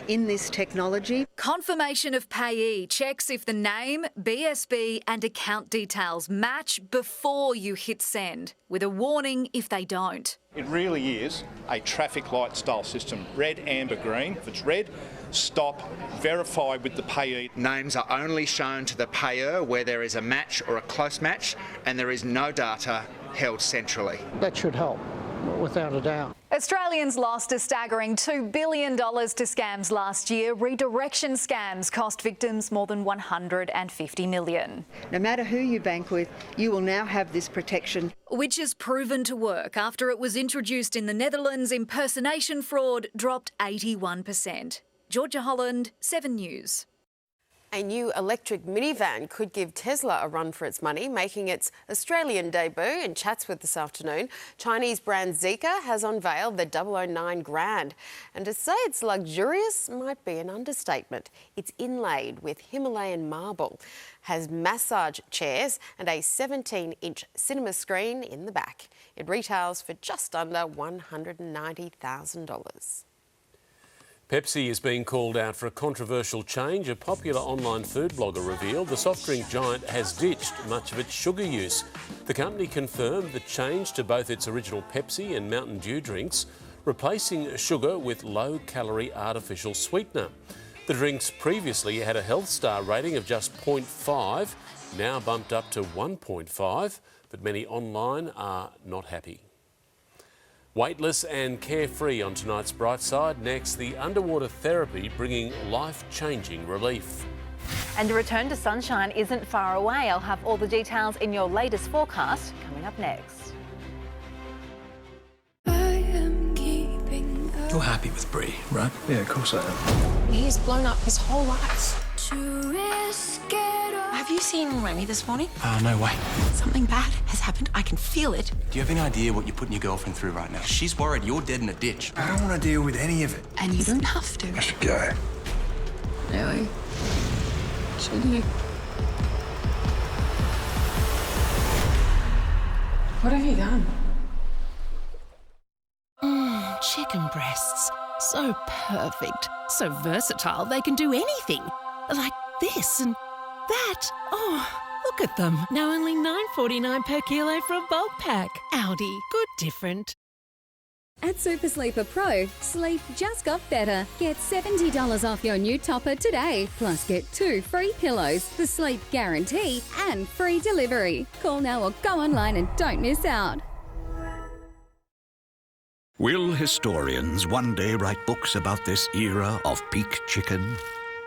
in this technology. Confirmation of payee checks if the name, BSB and account details match before you hit send, with a warning if they don't. It really is a traffic light style system. Red, amber, green. If it's red, stop, verify with the payee. Names are only shown to the payer where there is a match or a close match and there is no data held centrally. That should help, without a doubt. Australians lost a staggering $2 billion to scams last year. Redirection scams cost victims more than $150 million. No matter who you bank with, you will now have this protection. Which has proven to work. After it was introduced in the Netherlands, impersonation fraud dropped 81%. Georgia Holland, 7 News. A new electric minivan could give Tesla a run for its money, making its Australian debut. In Chats with this afternoon, Chinese brand Zeekr has unveiled the 009 Grand. And to say it's luxurious might be an understatement. It's inlaid with Himalayan marble, has massage chairs and a 17-inch cinema screen in the back. It retails for just under $190,000. Pepsi is being called out for a controversial change. A popular online food blogger revealed the soft drink giant has ditched much of its sugar use. The company confirmed the change to both its original Pepsi and Mountain Dew drinks, replacing sugar with low-calorie artificial sweetener. The drinks previously had a health star rating of just 0.5, now bumped up to 1.5, but many online are not happy. Weightless and carefree on tonight's Bright Side. Next, the underwater therapy bringing life-changing relief. And a return to sunshine isn't far away. I'll have all the details in your latest forecast coming up next. You're happy with Bree, right? Yeah, of course I am. He's blown up his whole life. Have you seen Remy this morning? No way. Something bad has happened. I can feel it. Do you have any idea what you're putting your girlfriend through right now? She's worried you're dead in a ditch. I don't want to deal with any of it. And you don't have to. I should go. Really? Should you? What have you done? Chicken breasts. So perfect. So versatile, they can do anything. Like this and that. Oh, look at them. Now only $9.49 per kilo for a bulk pack. Aldi. Good different. At Super Sleeper Pro, sleep just got better. Get $70 off your new topper today. Plus get 2 free pillows, the sleep guarantee, and free delivery. Call now or go online and don't miss out. Will historians one day write books about this era of peak chicken?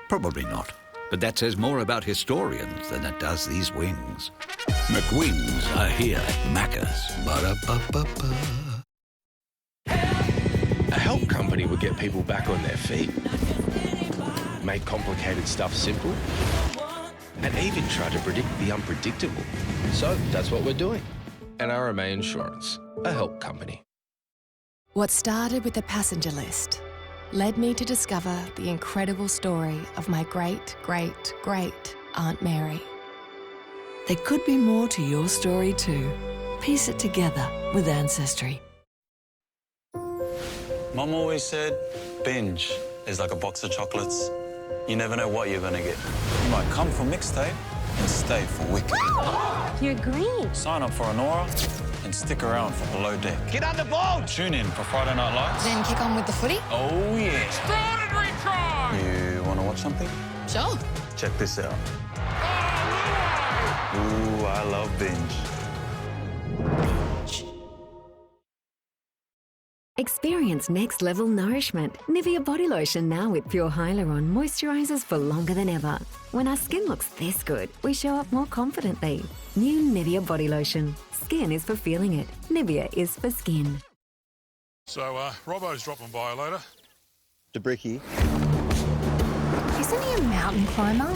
Probably not. But that says more about historians than it does these wings. McWings are here at Macca's. Ba-da-ba-ba-ba. A help company company would get people back on their feet, make complicated stuff simple, and even try to predict the unpredictable. So that's what we're doing. NRMA Insurance, a help company. What started with a passenger list led me to discover the incredible story of my great-great-great Aunt Mary. There could be more to your story too. Piece it together with Ancestry. Mum always said, binge is like a box of chocolates. You never know what you're gonna get. You might come for mixtape and stay for Wicked. You're green. Sign up for Honora and stick around for Below Deck. Get on the boat! Tune in for Friday Night Lights. Then kick on with the footy? Oh, yeah. Started retry! You want to watch something? Sure. Check this out. Ooh, I love binge. Experience next-level nourishment. Nivea body lotion now with pure hyaluron moisturizes for longer than ever. When our skin looks this good, we show up more confidently. New Nivea body lotion. Skin is for feeling it. Nivea is for skin. So, Robbo's dropping by later. DeBricky. Isn't he a mountain climber?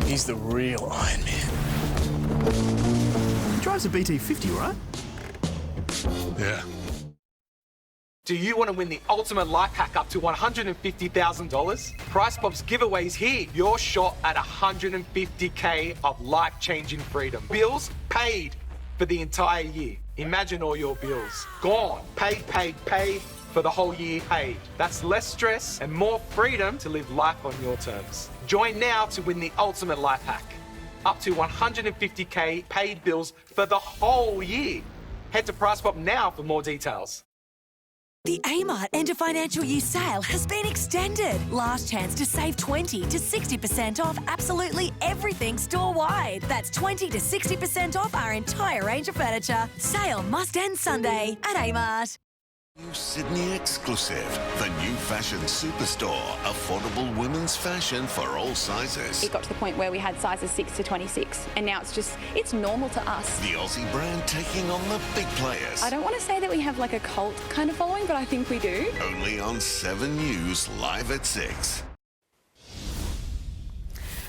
He's the real Iron Man. He drives a BT50, right? Yeah. Do you want to win the ultimate life hack up to $150,000? Price Pop's giveaways here. Your shot at $150K of life-changing freedom. Bills paid for the entire year. Imagine all your bills gone. Paid for the whole year paid. That's less stress and more freedom to live life on your terms. Join now to win the ultimate life hack. Up to $150K paid bills for the whole year. Head to Price Pop now for more details. The Amart End of Financial Year sale has been extended. Last chance to save 20 to 60% off absolutely everything store-wide. That's 20 to 60% off our entire range of furniture. Sale must end Sunday at Amart. New Sydney exclusive, the new fashion superstore. Affordable women's fashion for all sizes. It got to the point where we had sizes 6 to 26, and now it's normal to us. The Aussie brand taking on the big players. I don't want to say that we have like a cult kind of following, but I think we do. Only on 7 News, live at 6.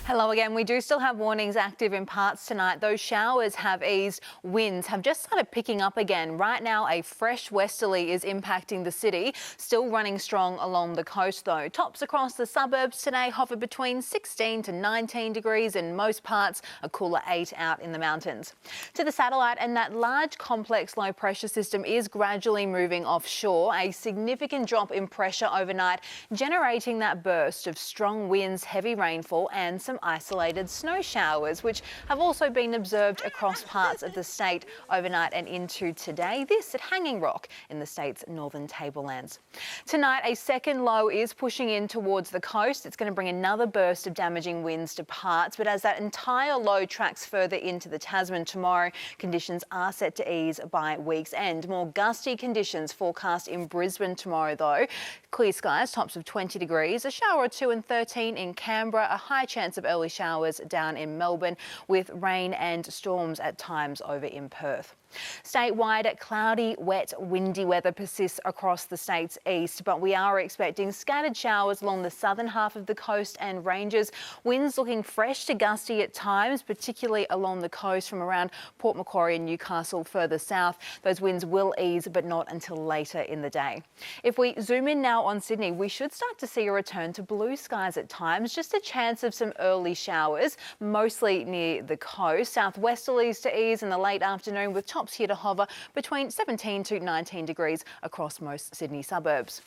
Hello again. We do still have warnings active in parts tonight. Those showers have eased. Winds have just started picking up again. Right now, a fresh westerly is impacting the city. Still running strong along the coast though. Tops across the suburbs today hover between 16 to 19 degrees in most parts, a cooler 8 out in the mountains. To the satellite, and that large complex low pressure system is gradually moving offshore. A significant drop in pressure overnight, generating that burst of strong winds, heavy rainfall and some isolated snow showers, which have also been observed across parts of the state overnight and into today. This at Hanging Rock in the state's northern tablelands. Tonight, a second low is pushing in towards the coast. It's going to bring another burst of damaging winds to parts, but as that entire low tracks further into the Tasman tomorrow, conditions are set to ease by week's end. More gusty conditions forecast in Brisbane tomorrow though. Clear skies, tops of 20 degrees, a shower or two and 13 in Canberra, a high chance of early showers down in Melbourne with rain and storms at times over in Perth. Statewide, cloudy, wet, windy weather persists across the state's east, but we are expecting scattered showers along the southern half of the coast and ranges. Winds looking fresh to gusty at times, particularly along the coast from around Port Macquarie and Newcastle further south. Those winds will ease, but not until later in the day. If we zoom in now on Sydney, we should start to see a return to blue skies at times. Just a chance of some early showers, mostly near the coast. Southwesterlies to ease in the late afternoon with tops here to hover between 17 to 19 degrees across most Sydney suburbs.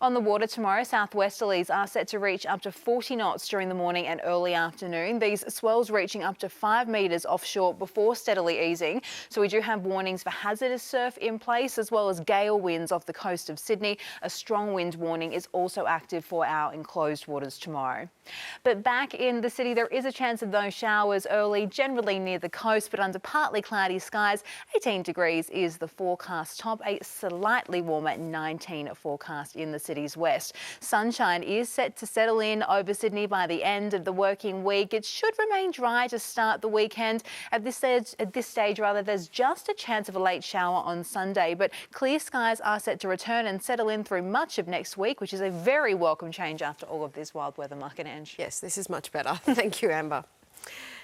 On the water tomorrow, southwesterlies are set to reach up to 40 knots during the morning and early afternoon. These swells reaching up to 5 metres offshore before steadily easing. So we do have warnings for hazardous surf in place, as well as gale winds off the coast of Sydney. A strong wind warning is also active for our enclosed waters tomorrow. But back in the city, there is a chance of those showers early, generally near the coast, but under partly cloudy skies. 18 degrees is the forecast top, a slightly warmer 19 forecast in the city's west. Sunshine is set to settle in over Sydney by the end of the working week. It should remain dry to start the weekend. At this stage, there's just a chance of a late shower on Sunday, but clear skies are set to return and settle in through much of next week, which is a very welcome change after all of this wild weather, Mark and Ange. Yes, this is much better. Thank you, Amber.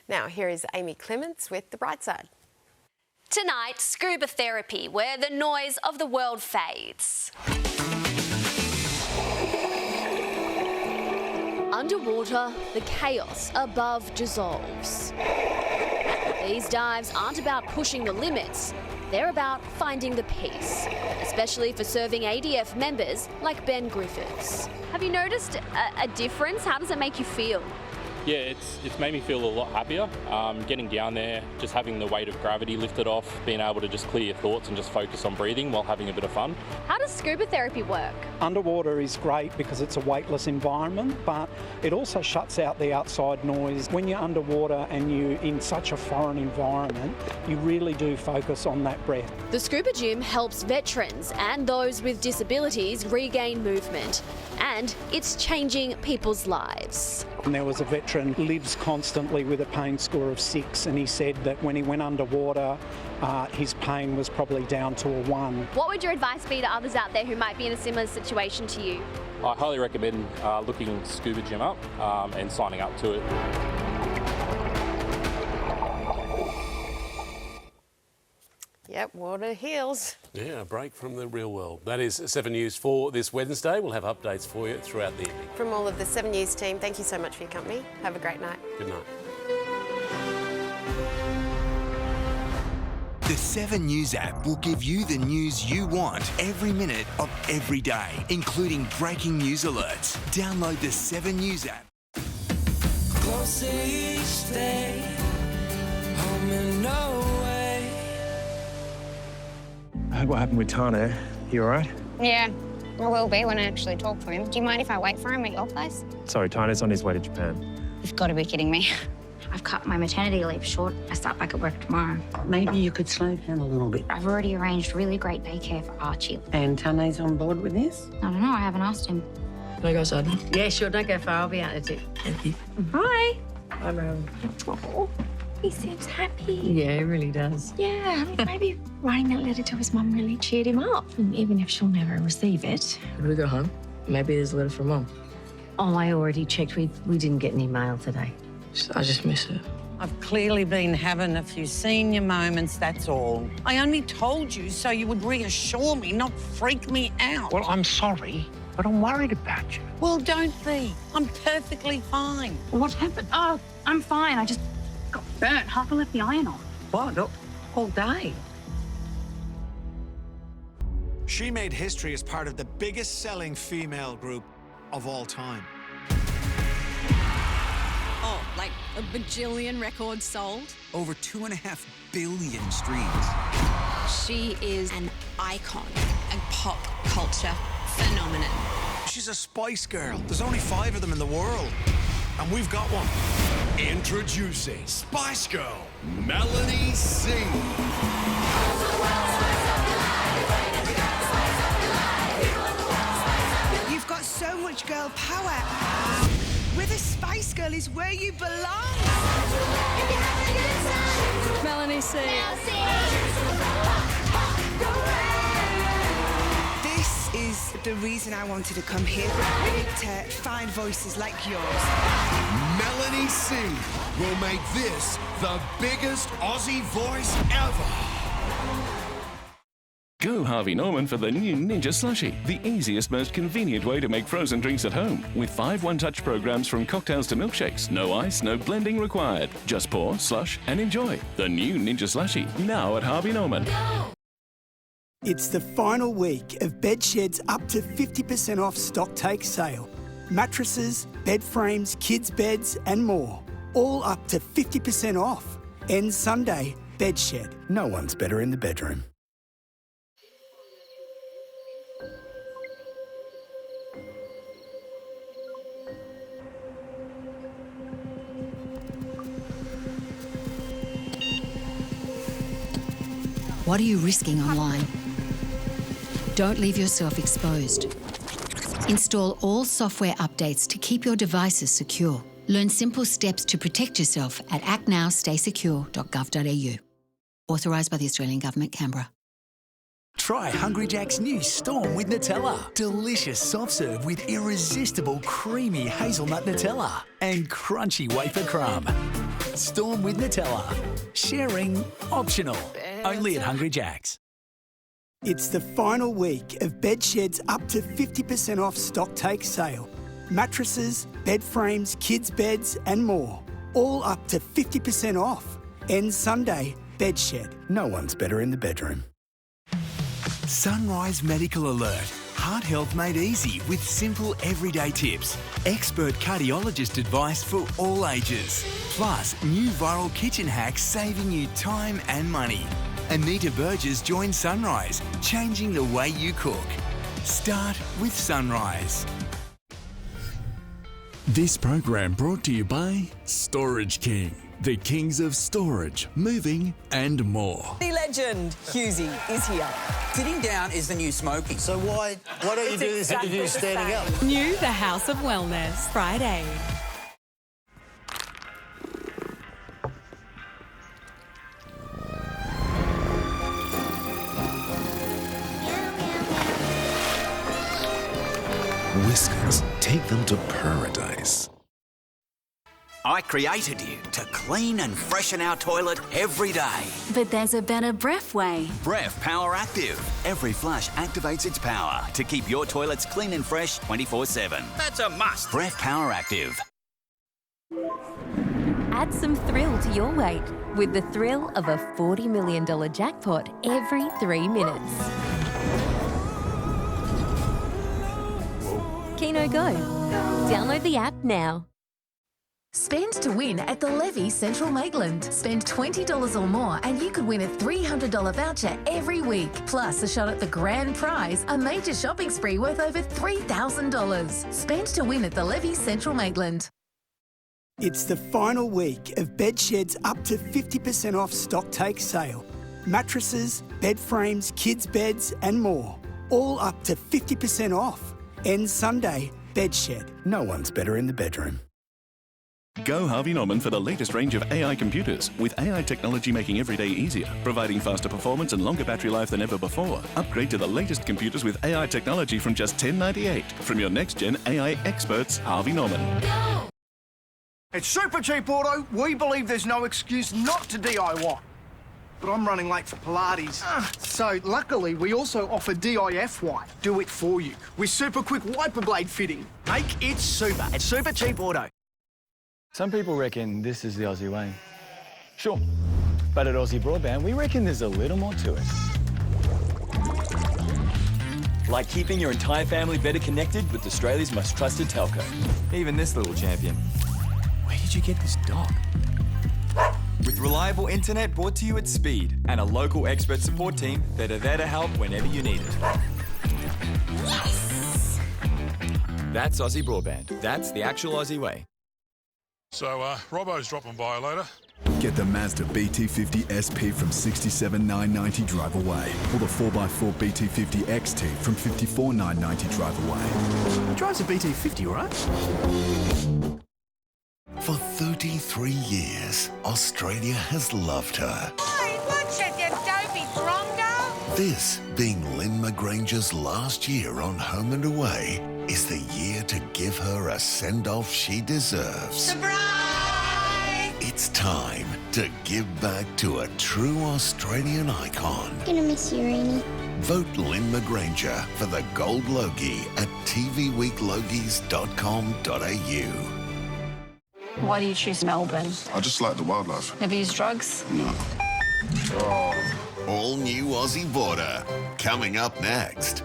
Now, here is Amy Clements with The Bright Side. Tonight, scuba therapy, where the noise of the world fades. Underwater, the chaos above dissolves. These dives aren't about pushing the limits, they're about finding the peace, especially for serving ADF members like Ben Griffiths. Have you noticed a difference? How does it make you feel? Yeah, it's made me feel a lot happier. Getting down there, just having the weight of gravity lifted off, being able to just clear your thoughts and just focus on breathing while having a bit of fun. How does scuba therapy work? Underwater is great because it's a weightless environment, but it also shuts out the outside noise. When you're underwater and you're in such a foreign environment, you really do focus on that breath. The scuba gym helps veterans and those with disabilities regain movement, and it's changing people's lives. And there was a veteran who lives constantly with a pain score of 6, and he said that when he went underwater, his pain was probably down to a 1. What would your advice be to others out there who might be in a similar situation to you? I highly recommend looking Scuba Gym up and signing up to it. Yep, water heals. Yeah, a break from the real world. That is 7 News for this Wednesday. We'll have updates for you throughout the evening. From all of the 7 News team, thank you so much for your company. Have a great night. Good night. The 7 News app will give you the news you want every minute of every day, including breaking news alerts. Download the 7 News app. Closer each day, home and away. I heard what happened with Tane. You all right? Yeah, I will be when I actually talk to him. Do you mind if I wait for him at your place? Sorry, Tane's on his way to Japan. You've got to be kidding me. I've cut my maternity leave short. I start back at work tomorrow. Maybe you could slow down a little bit. I've already arranged really great daycare for Archie. And Tane's on board with this? I don't know, I haven't asked him. Can I go outside? Yeah, sure, don't go far. I'll be out in a bit. Thank you. Hi. Hi, Mel. Oh, he seems happy. Yeah, he really does. Yeah, I mean, maybe writing that letter to his mum really cheered him up. And even if she'll never receive it. When we go home, maybe there's a letter from Mum. Oh, I already checked. We didn't get any mail today. I just miss her. I've clearly been having a few senior moments, that's all. I only told you so you would reassure me, not freak me out. Well, I'm sorry, but I'm worried about you. Well, don't be. I'm perfectly fine. What happened? Oh, I'm fine. I just got burnt. Half I left the iron on. What? All day? She made history as part of the biggest selling female group of all time. Oh, like a bajillion records sold? Over 2.5 billion streams. She is an icon, a pop culture phenomenon. She's a Spice Girl. There's only 5 of them in the world. And we've got one. Introducing Spice Girl, Melanie Singh. You've got so much girl power. With a Spice Girl is where you belong. Melanie C. This is the reason I wanted to come here, to find voices like yours. Melanie Singh will make this the biggest Aussie voice ever. Go Harvey Norman for the new Ninja Slushie, the easiest, most convenient way to make frozen drinks at home. With 5 one-touch programs from cocktails to milkshakes. No ice, no blending required. Just pour, slush, and enjoy. The new Ninja Slushie, now at Harvey Norman. It's the final week of Bedshed's up to 50% off stock take sale. Mattresses, bed frames, kids' beds, and more. All up to 50% off. Ends Sunday. Bedshed. No one's better in the bedroom. What are you risking online? Don't leave yourself exposed. Install all software updates to keep your devices secure. Learn simple steps to protect yourself at actnowstaysecure.gov.au. Authorised by the Australian Government, Canberra. Try Hungry Jack's new Storm with Nutella. Delicious soft serve with irresistible creamy hazelnut Nutella and crunchy wafer crumb. Storm with Nutella. Sharing optional. Only at Hungry Jack's. It's the final week of Bedshed's up to 50% off stock take sale. Mattresses, bed frames, kids' beds and more. All up to 50% off. Ends Sunday. Bedshed. No one's better in the bedroom. Sunrise Medical Alert. Heart health made easy with simple everyday tips. Expert cardiologist advice for all ages. Plus, new viral kitchen hacks saving you time and money. Anita Burgess joins Sunrise, changing the way you cook. Start with Sunrise. This program brought to you by Storage King, the kings of storage, moving and more. The legend, Husey, is here. Sitting down is the new smoking. So why don't you do this interview standing up? New The House of Wellness, Friday. Whiskers, take them to paradise. I created you to clean and freshen our toilet every day. But there's a better Bref way. Bref Power Active. Every flush activates its power to keep your toilets clean and fresh 24/7. That's a must. Bref Power Active. Add some thrill to your wait with the thrill of a $40 million jackpot every 3 minutes. Keno Go. Download the app now. Spend to win at the Levy Central Maitland. Spend $20 or more and you could win a $300 voucher every week. Plus a shot at the grand prize, a major shopping spree worth over $3,000. Spend to win at the Levy Central Maitland. It's the final week of Bedshed's up to 50% off stock take sale. Mattresses, bed frames, kids' beds and more. All up to 50% off. Ends Sunday. Bedshed. No one's better in the bedroom. Go Harvey Norman for the latest range of AI computers, with AI technology making every day easier, providing faster performance and longer battery life than ever before. Upgrade to the latest computers with AI technology from just $10.98 from your next-gen AI experts, Harvey Norman. At Super Cheap Auto, we believe there's no excuse not to DIY. But I'm running late for Pilates. So luckily, we also offer DIFY, do it for you, with super quick wiper blade fitting. Make it super at Super Cheap Auto. Some people reckon this is the Aussie way. Sure, but at Aussie Broadband, we reckon there's a little more to it. Like keeping your entire family better connected with Australia's most trusted telco. Even this little champion. Where did you get this dog? With reliable internet brought to you at speed and a local expert support team that are there to help whenever you need it. Yes! That's Aussie Broadband. That's the actual Aussie way. So, Robbo's dropping by later. Get the Mazda BT50 SP from $67,990 drive away, or the 4x4 BT50 XT from $54,990 drive away. He drives a BT50, right? For 33 years, Australia has loved her. Hey, what's it, you dopey drongo? This, being Lynn McGranger's last year on Home and Away, is the year to give her a send-off she deserves. Surprise! It's time to give back to a true Australian icon. Gonna miss you, Rainey. Vote Lynn McGranger for the Gold Logie at tvweeklogies.com.au. Why do you choose Melbourne? I just like the wildlife. Never used drugs? No. All new Aussie Border, coming up next.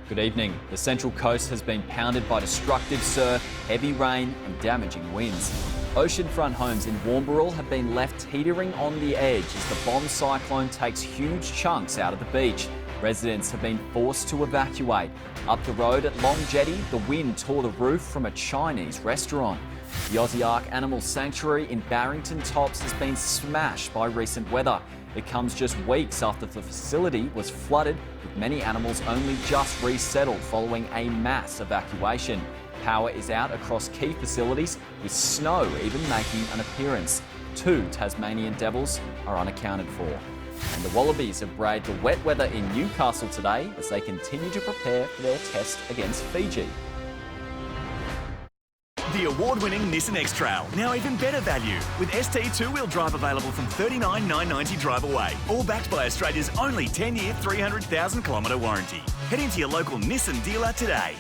Good evening. The Central Coast has been pounded by destructive surf, heavy rain and damaging winds. Oceanfront homes in Warrnambool have been left teetering on the edge as the bomb cyclone takes huge chunks out of the beach. Residents have been forced to evacuate. Up the road at Long Jetty, the wind tore the roof from a Chinese restaurant. The Aussie Ark Animal Sanctuary in Barrington Tops has been smashed by recent weather. It comes just weeks after the facility was flooded, with many animals only just resettled following a mass evacuation. Power is out across key facilities, with snow even making an appearance. 2 Tasmanian devils are unaccounted for. And the Wallabies have braved the wet weather in Newcastle today as they continue to prepare for their test against Fiji. The award-winning Nissan X-Trail, now even better value, with ST two-wheel drive available from $39,990 drive away, all backed by Australia's only 10-year, 300,000-kilometre warranty. Head into your local Nissan dealer today.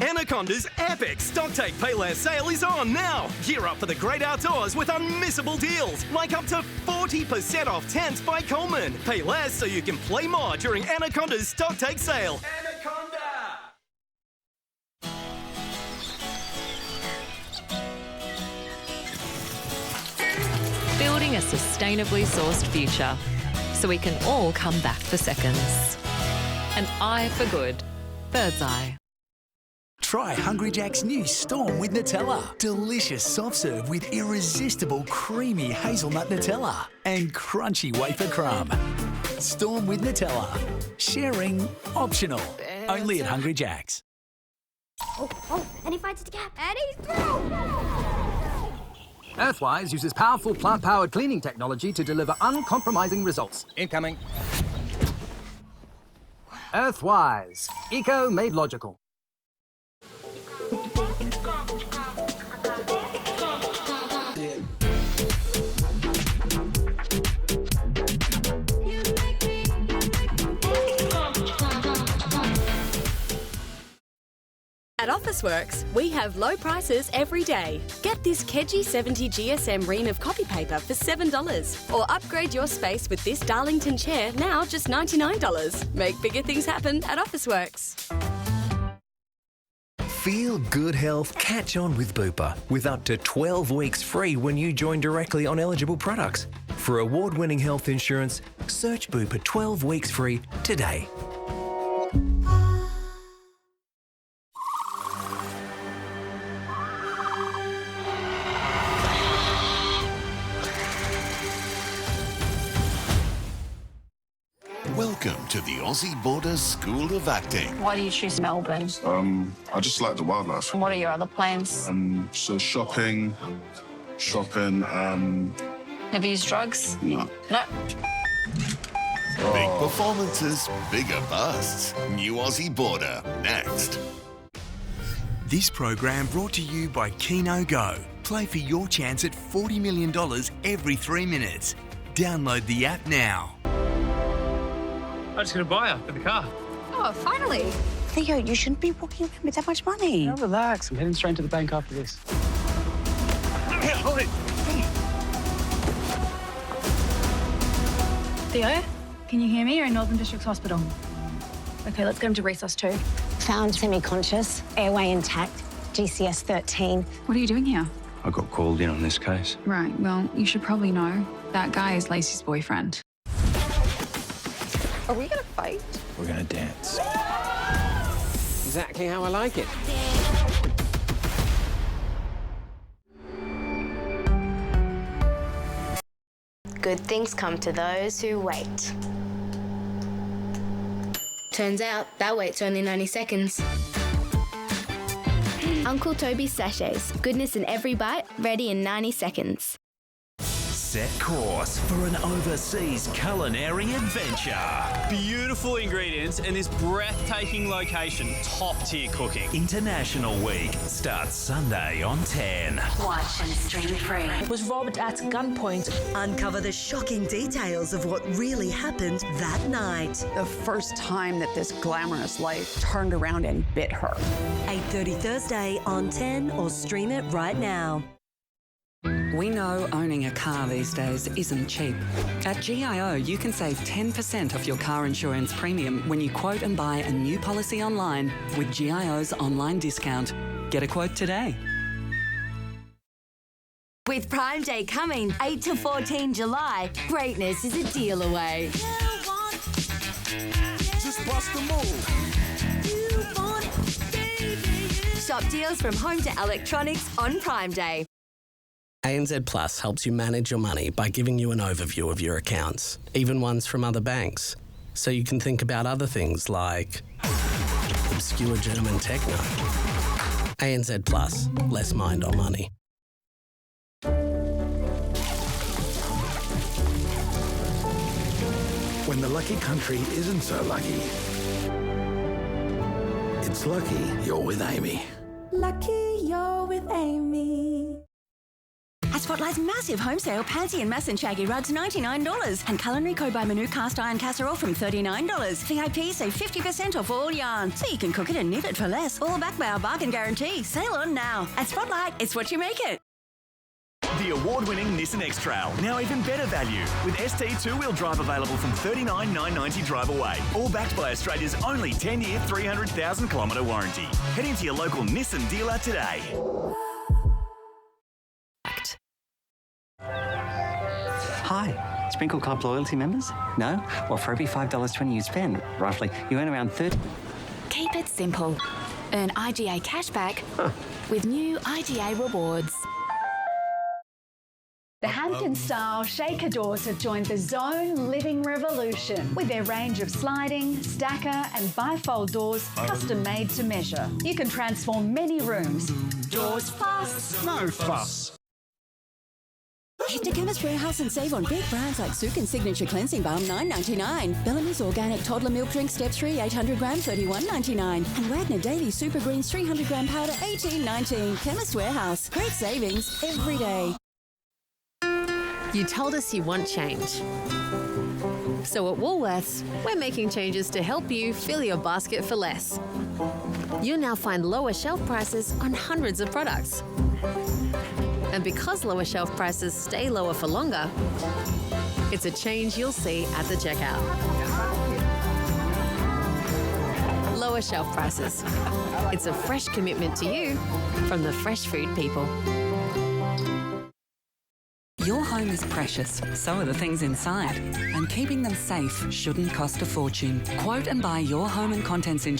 Anaconda's epic stock take pay less sale is on now. Gear up for the great outdoors with unmissable deals, like up to 40% off tents by Coleman. Pay less so you can play more during Anaconda's stock take sale. Building a sustainably sourced future so we can all come back for seconds. An eye for good. Bird's eye. Try Hungry Jack's new Storm with Nutella. Delicious soft serve with irresistible creamy hazelnut Nutella and crunchy wafer crumb. Storm with Nutella. Sharing optional. Only at Hungry Jack's. And he finds the gap. And he's through! Earthwise uses powerful plant-powered cleaning technology to deliver uncompromising results. Incoming. Earthwise. Eco made logical. At Officeworks, we have low prices every day. Get this Kedgie 70 GSM ream of copy paper for $7. Or upgrade your space with this Darlington chair, now just $99. Make bigger things happen at Officeworks. Feel good health catch on with Bupa, with up to 12 weeks free when you join directly on eligible products. For award-winning health insurance, search Bupa 12 weeks free today. Welcome to the Aussie Border School of Acting. Why do you choose Melbourne? I just like the wildlife. What are your other plans? So shopping. Have you used drugs? No. No. Big performances, bigger busts. New Aussie Border, next. This program brought to you by Keno Go. Play for your chance at $40 million every 3 minutes. Download the app now. I just got a buyer for the car. Oh, finally. Theo, you shouldn't be walking around with that much money. Now relax. I'm heading straight to the bank after this. Theo, can you hear me? You're in Northern Districts Hospital. Okay, let's get him to resus 2. Found semi-conscious, airway intact, GCS 13. What are you doing here? I got called in on this case. Right, well, you should probably know. That guy is Lacey's boyfriend. Are we gonna fight? We're gonna dance. Exactly how I like it. Good things come to those who wait. Turns out that wait's only 90 seconds. Uncle Toby's sachets. Goodness in every bite, ready in 90 seconds. Set course for an overseas culinary adventure. Beautiful ingredients and this breathtaking location. Top-tier cooking. International Week starts Sunday on 10. Watch and stream free. Was robbed at gunpoint. Uncover the shocking details of what really happened that night. The first time that this glamorous life turned around and bit her. 8:30 Thursday on 10 or stream it right now. We know owning a car these days isn't cheap. At GIO, you can save 10% off your car insurance premium when you quote and buy a new policy online with GIO's online discount. Get a quote today. With Prime Day coming 8 to 14 July, greatness is a deal away. Just bust a move. Shop deals from home to electronics on Prime Day. ANZ Plus helps you manage your money by giving you an overview of your accounts, even ones from other banks, so you can think about other things like obscure German techno. ANZ Plus, less mind on money. When the lucky country isn't so lucky, it's lucky you're with Amy. Lucky you're with Amy. At Spotlight's massive home sale, Pansy and Mass and Shaggy rugs $99 and Culinary Co by Manu cast iron casserole from $39. VIP save 50% off all yarn, so you can cook it and knit it for less. All backed by our bargain guarantee. Sale on now. At Spotlight, it's what you make it. The award-winning Nissan X-Trail, now even better value, with ST two-wheel drive available from $39,990 drive away, all backed by Australia's only 10-year, 300,000-kilometre warranty. Head into your local Nissan dealer today. Hi, Sprinkle Club loyalty members? No? Well, for every $5.20 you spend, roughly, you earn around 30... Keep it simple. Earn IGA cashback with new IGA rewards. The Hampton-style shaker doors have joined the Zone Living Revolution with their range of sliding, stacker and bifold doors custom-made to measure. You can transform many rooms. Doors fuss. No fuss. Head to Chemist Warehouse and save on big brands like Souk and Signature Cleansing Balm $9.99. Bellamy's Organic Toddler Milk Drink Step 3 800 gram $31.99. And Wagner Daily Super Greens 300 gram powder $18.19. Chemist Warehouse. Great savings every day. You told us you want change. So at Woolworths, we're making changes to help you fill your basket for less. You'll now find lower shelf prices on hundreds of products. And because lower shelf prices stay lower for longer, it's a change you'll see at the checkout. Lower shelf prices. It's a fresh commitment to you from the fresh food people. Your home is precious, so are the things inside. And keeping them safe shouldn't cost a fortune. Quote and buy your home and contents insurance